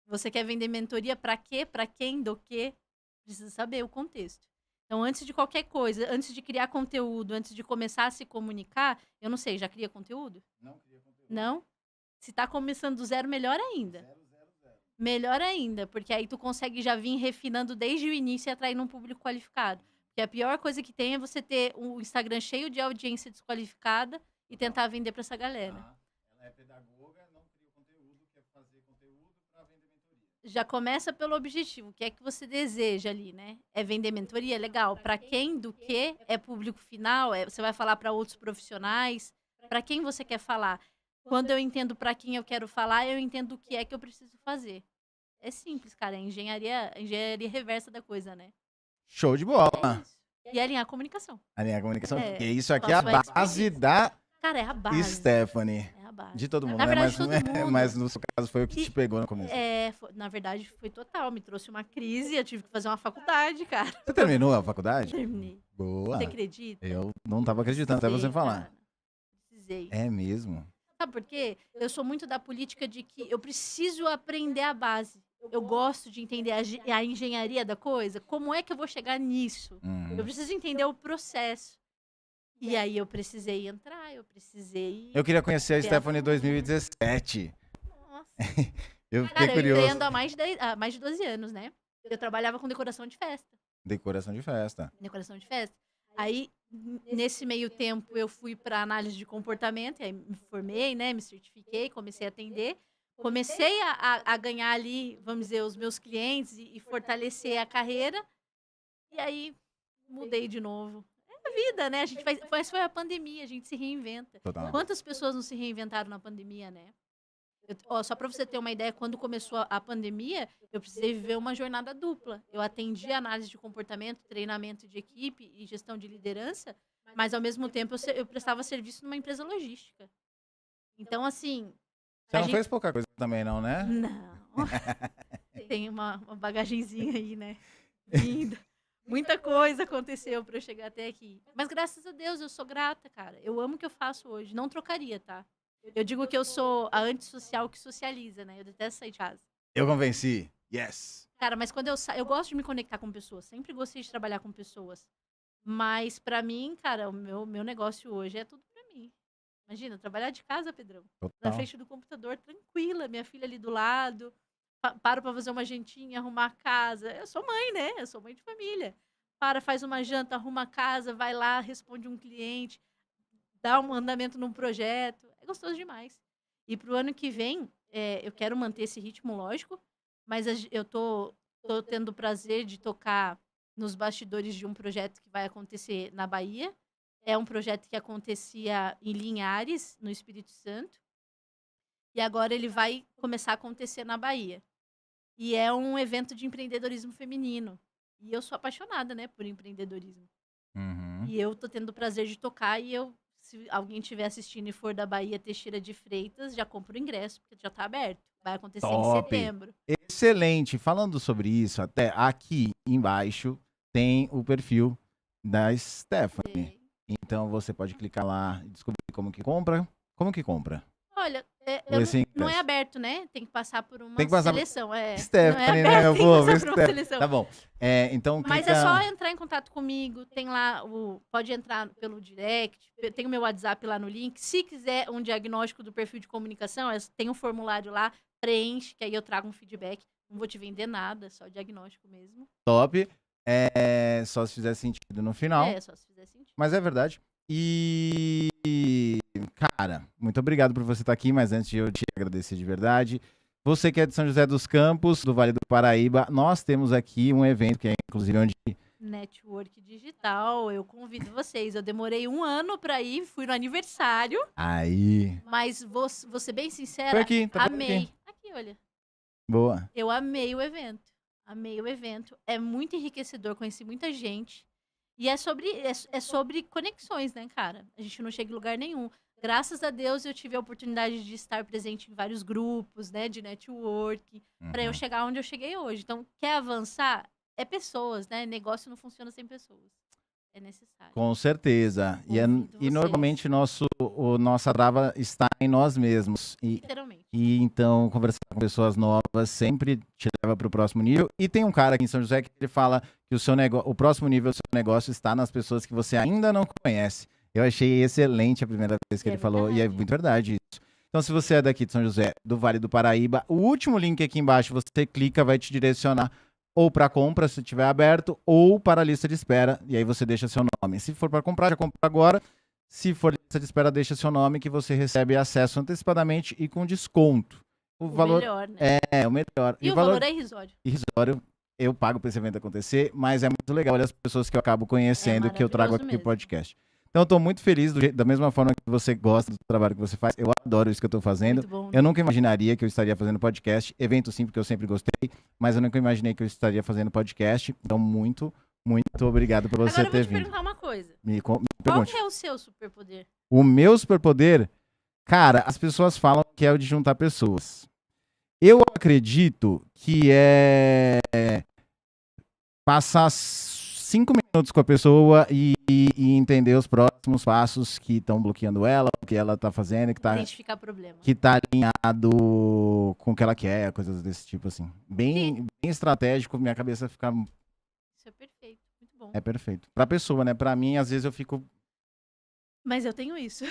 Você quer vender mentoria para quê? Para quem? Do quê? Precisa saber o contexto. Então, antes de qualquer coisa, antes de criar conteúdo, antes de começar a se comunicar, eu não sei, já cria conteúdo? Não cria conteúdo. Não? Se tá começando do zero, melhor ainda. Melhor ainda, porque aí tu consegue já vir refinando desde o início e atraindo um público qualificado. Porque a pior coisa que tem é você ter um Instagram cheio de audiência desqualificada e tentar vender para essa galera. Ela é pedagoga, não cria conteúdo, quer fazer conteúdo para vender mentoria. Já começa pelo objetivo, o que é que você deseja ali, né? É vender mentoria? Legal. Para quem, do que? É público final? Você vai falar para outros profissionais? Para quem você quer falar? Quando eu entendo para quem eu quero falar, eu entendo o que é que eu preciso fazer. É simples, cara. É engenharia reversa da coisa, né? Show de bola. É isso. E alinhar a comunicação. Alinhar a comunicação. É, E isso aqui é a base da Cara, é a base. Stephanie. É a base. De todo mundo, Na né? verdade, todo mundo. Mas no seu caso foi o que E- te pegou no começo. Na verdade, foi total. Me trouxe uma crise, eu tive que fazer uma faculdade, cara. Você terminou a faculdade? Terminei. Boa. Você acredita? Eu não tava acreditando até você Precisei, falar. cara. Precisei. É mesmo? Sabe por quê? Eu sou muito da política de que eu preciso aprender a base. Eu gosto de entender a engenharia da coisa. Como é que eu vou chegar nisso? Uhum. Eu preciso entender o processo. E aí eu precisei entrar, eu precisei. Eu queria conhecer a Ver a Stephanie em fundo. 2017. Nossa. Eu fiquei Cara, eu curioso. empreendo há mais de 12 anos, né? Eu trabalhava com decoração de festa. Decoração de festa. Decoração de festa. Aí, nesse meio tempo, eu fui para análise de comportamento, e aí me formei, né? Me certifiquei, comecei a atender. Comecei a ganhar ali, vamos dizer, os meus clientes e fortalecer a carreira. E aí, mudei de novo. É a vida, né? Mas foi a pandemia, a gente se reinventa. Total. Quantas pessoas não se reinventaram na pandemia, né? Só para você ter uma ideia, quando começou a pandemia, eu precisei viver uma jornada dupla. Eu atendi análise de comportamento, treinamento de equipe e gestão de liderança, mas ao mesmo tempo eu prestava serviço numa empresa logística. Então, assim. Você não fez pouca coisa também, não, né? Não. Tem uma bagagenzinha aí, né? Vindo. Muita coisa aconteceu para eu chegar até aqui. Mas graças a Deus, eu sou grata, cara. Eu amo o que eu faço hoje. Não trocaria, tá? Eu digo que eu sou a antissocial que socializa, né? Eu detesto sair de casa. Eu convenci. Yes. Cara, mas quando eu gosto de me conectar com pessoas. Sempre gostei de trabalhar com pessoas. Mas pra mim, cara, o meu negócio hoje é tudo pra mim. Imagina, trabalhar de casa, Pedrão. Na Total. frente do computador, tranquila. Minha filha ali do lado. Paro pra fazer uma jantinha, arrumar a casa. Eu sou mãe, né? Eu sou mãe de família. Faz uma janta, arruma a casa, vai lá, responde um cliente, dá um andamento num projeto. É gostoso demais. E pro ano que vem, eu quero manter esse ritmo, lógico, mas eu tô tendo o prazer de tocar nos bastidores de um projeto que vai acontecer na Bahia. É um projeto que acontecia em Linhares, no Espírito Santo. E agora ele vai começar a acontecer na Bahia. E é um evento de empreendedorismo feminino. E eu sou apaixonada, né, por empreendedorismo. Uhum. E eu tô tendo o prazer de tocar e se alguém estiver assistindo e for da Bahia Teixeira de Freitas, já compra o ingresso, porque já tá aberto. Vai acontecer em Top. setembro. Excelente. Falando sobre isso, até aqui embaixo tem o perfil da Stephanie. Então você pode clicar lá e descobrir como que compra. Como que compra? Olha, Esse não é ingresso. aberto, né? Tem que passar por uma Tem que passar por- seleção. Stephanie, não é né? aberto, Eu tem que vou passar ver por uma Stephanie. seleção. Tá bom. Então Mas clica... é só entrar em contato comigo. Tem lá pode entrar pelo direct. Tem o meu WhatsApp lá no link. Se quiser um diagnóstico do perfil de comunicação, tem um formulário lá, preenche, que aí eu trago um feedback. Não vou te vender nada, só diagnóstico mesmo. Top. Só se fizer sentido no final. Só se fizer sentido. Mas é verdade. E, cara, muito obrigado por você estar aqui, mas antes de eu te agradecer de verdade, você que é de São José dos Campos, do Vale do Paraíba, nós temos aqui um evento que é inclusive onde... Network digital, eu convido vocês. Eu demorei 1 ano pra ir, fui no aniversário, Aí, mas vou ser bem sincera, foi aqui, tá por amei. aqui. Aqui, olha. Boa. Eu amei o evento. Amei o evento. É muito enriquecedor, conheci muita gente. E é sobre conexões, né, cara? A gente não chega em lugar nenhum. Graças a Deus eu tive a oportunidade de estar presente em vários grupos, né, de network, para eu chegar onde eu cheguei hoje. Então, quer avançar? É pessoas, né? Negócio não funciona sem pessoas. É necessário. Com certeza. Convido E vocês. normalmente nossa trava está em nós mesmos. Literalmente. E então, conversar com pessoas novas sempre te leva para o próximo nível. E tem um cara aqui em São José que ele fala que o próximo nível do seu negócio está nas pessoas que você ainda não conhece. Eu achei excelente a primeira vez que ele falou, e é muito verdade isso. Então, se você é daqui de São José, do Vale do Paraíba, o último link aqui embaixo, você clica, vai te direcionar ou para compra, se estiver aberto, ou para a lista de espera, e aí você deixa seu nome. Se for para comprar, já compra agora. Se for lista de espera, deixa seu nome, que você recebe acesso antecipadamente e com desconto. O valor melhor, né? é o melhor. E o valor é irrisório. Irrisório. Eu pago para esse evento acontecer, mas é muito legal. Olha as pessoas que eu acabo conhecendo, que eu trago aqui no mesmo. podcast. Então, eu estou muito feliz, da mesma forma que você gosta do trabalho que você faz. Eu adoro isso que eu estou fazendo. Muito bom. Eu nunca imaginaria que eu estaria fazendo podcast. Evento sim, porque eu sempre gostei, mas eu nunca imaginei que eu estaria fazendo podcast. Então, muito, muito obrigado por você Agora eu ter vou te vindo. perguntar uma coisa. Me Qual pergunte. que é o seu superpoder? O meu superpoder, Cara, as pessoas falam que é o de juntar pessoas. Eu acredito que é passar 5 minutos com a pessoa e entender os próximos passos que estão bloqueando ela, o que ela tá fazendo, Identificar problema. que tá alinhado com o que ela quer, coisas desse tipo, assim. Bem estratégico, minha cabeça fica... Isso é perfeito, muito bom. É perfeito. Pra pessoa, né? Pra mim, às vezes eu fico... Mas eu tenho isso.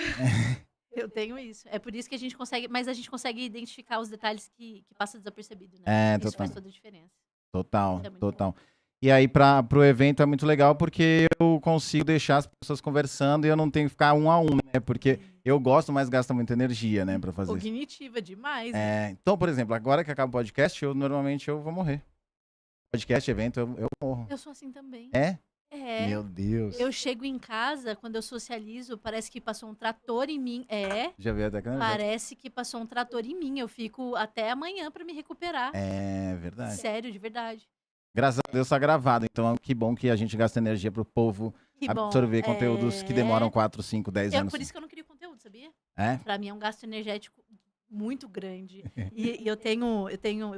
Eu tenho isso. É por isso que a gente consegue... Mas a gente consegue identificar os detalhes que passam desapercebido, né? Isso faz toda a diferença. Total, Isso é muito total. E aí, pro evento é muito legal porque eu consigo deixar as pessoas conversando e eu não tenho que ficar um a um, né? Porque eu gosto, mas gasta muita energia, né, pra fazer isso. Cognitiva demais, né? Então, por exemplo, agora que acaba o podcast, normalmente eu vou morrer. Podcast, evento, eu morro. Eu sou assim também. É? É. Meu Deus. Eu chego em casa, quando eu socializo, parece que passou um trator em mim. Já veio até câmera? Parece que passou um trator em mim. Eu fico até amanhã pra me recuperar. É verdade. Sério, de verdade. Graças a Deus tá gravado, então que bom que a gente gasta energia pro povo absorver conteúdos que demoram 4, 5, 10 anos. Por isso que eu não queria conteúdo, sabia? É? Pra mim é um gasto energético muito grande. E eu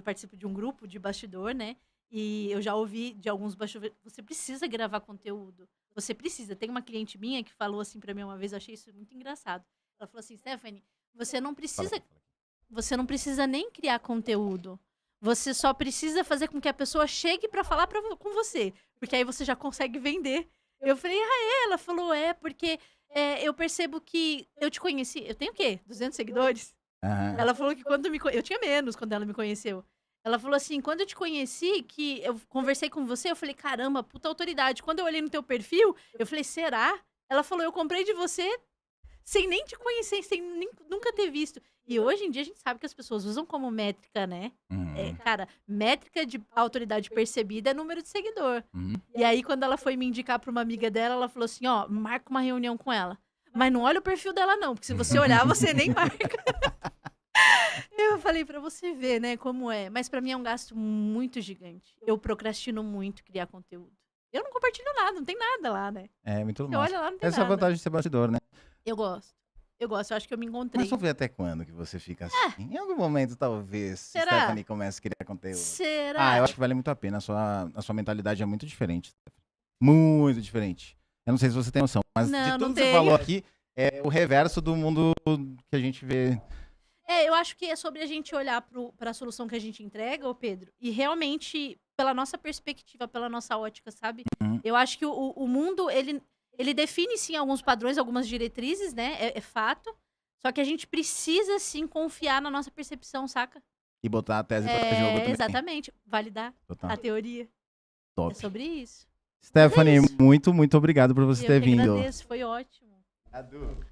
participo de um grupo de bastidor, né? E eu já ouvi de alguns bastidores, você precisa gravar conteúdo. Você precisa. Tem uma cliente minha que falou assim pra mim uma vez, eu achei isso muito engraçado. Ela falou assim, Stephanie, você não precisa nem criar conteúdo. Você só precisa fazer com que a pessoa chegue pra falar com você. Porque aí você já consegue vender. Eu falei, Ela falou, porque eu percebo que eu te conheci. Eu tenho o quê? 200 seguidores? Aham. Ela falou que eu tinha menos quando ela me conheceu. Ela falou assim, quando eu te conheci, que eu conversei com você, eu falei, caramba, puta autoridade. Quando eu olhei no teu perfil, eu falei, será? Ela falou, eu comprei de você sem nem te conhecer, sem nunca ter visto. E hoje em dia a gente sabe que as pessoas usam como métrica, né? Cara, métrica de autoridade percebida é número de seguidor. E aí, quando ela foi me indicar pra uma amiga dela, ela falou assim, marca uma reunião com ela. Mas não olha o perfil dela não, porque se você olhar, você nem marca. Eu falei pra você ver, né, como é. Mas pra mim é um gasto muito gigante. Eu procrastino muito criar conteúdo. Eu não compartilho nada, não tem nada lá, né? É muito Você massa. olha lá, não tem Essa é a nada. vantagem de ser bastidor, né? Eu gosto, eu acho que eu me encontrei. Mas vamos ver até quando que você fica assim. Em algum momento, talvez, Será? Stephanie comece a criar conteúdo. Será? Eu acho que vale muito a pena. A sua mentalidade é muito diferente. Muito diferente. Eu não sei se você tem noção, mas de tudo que você falou aqui, é o reverso do mundo que a gente vê. Eu acho que é sobre a gente olhar pra solução que a gente entrega, ô Pedro, e realmente, pela nossa perspectiva, pela nossa ótica, sabe? Eu acho que o mundo, ele define, sim, alguns padrões, algumas diretrizes, né? É fato. Só que a gente precisa, sim, confiar na nossa percepção, saca? E botar a tese pra jogo também. Exatamente. Validar a teoria. Top. É sobre isso. Stephanie, muito, muito obrigado por você ter vindo. Eu que agradeço, foi ótimo. Adu.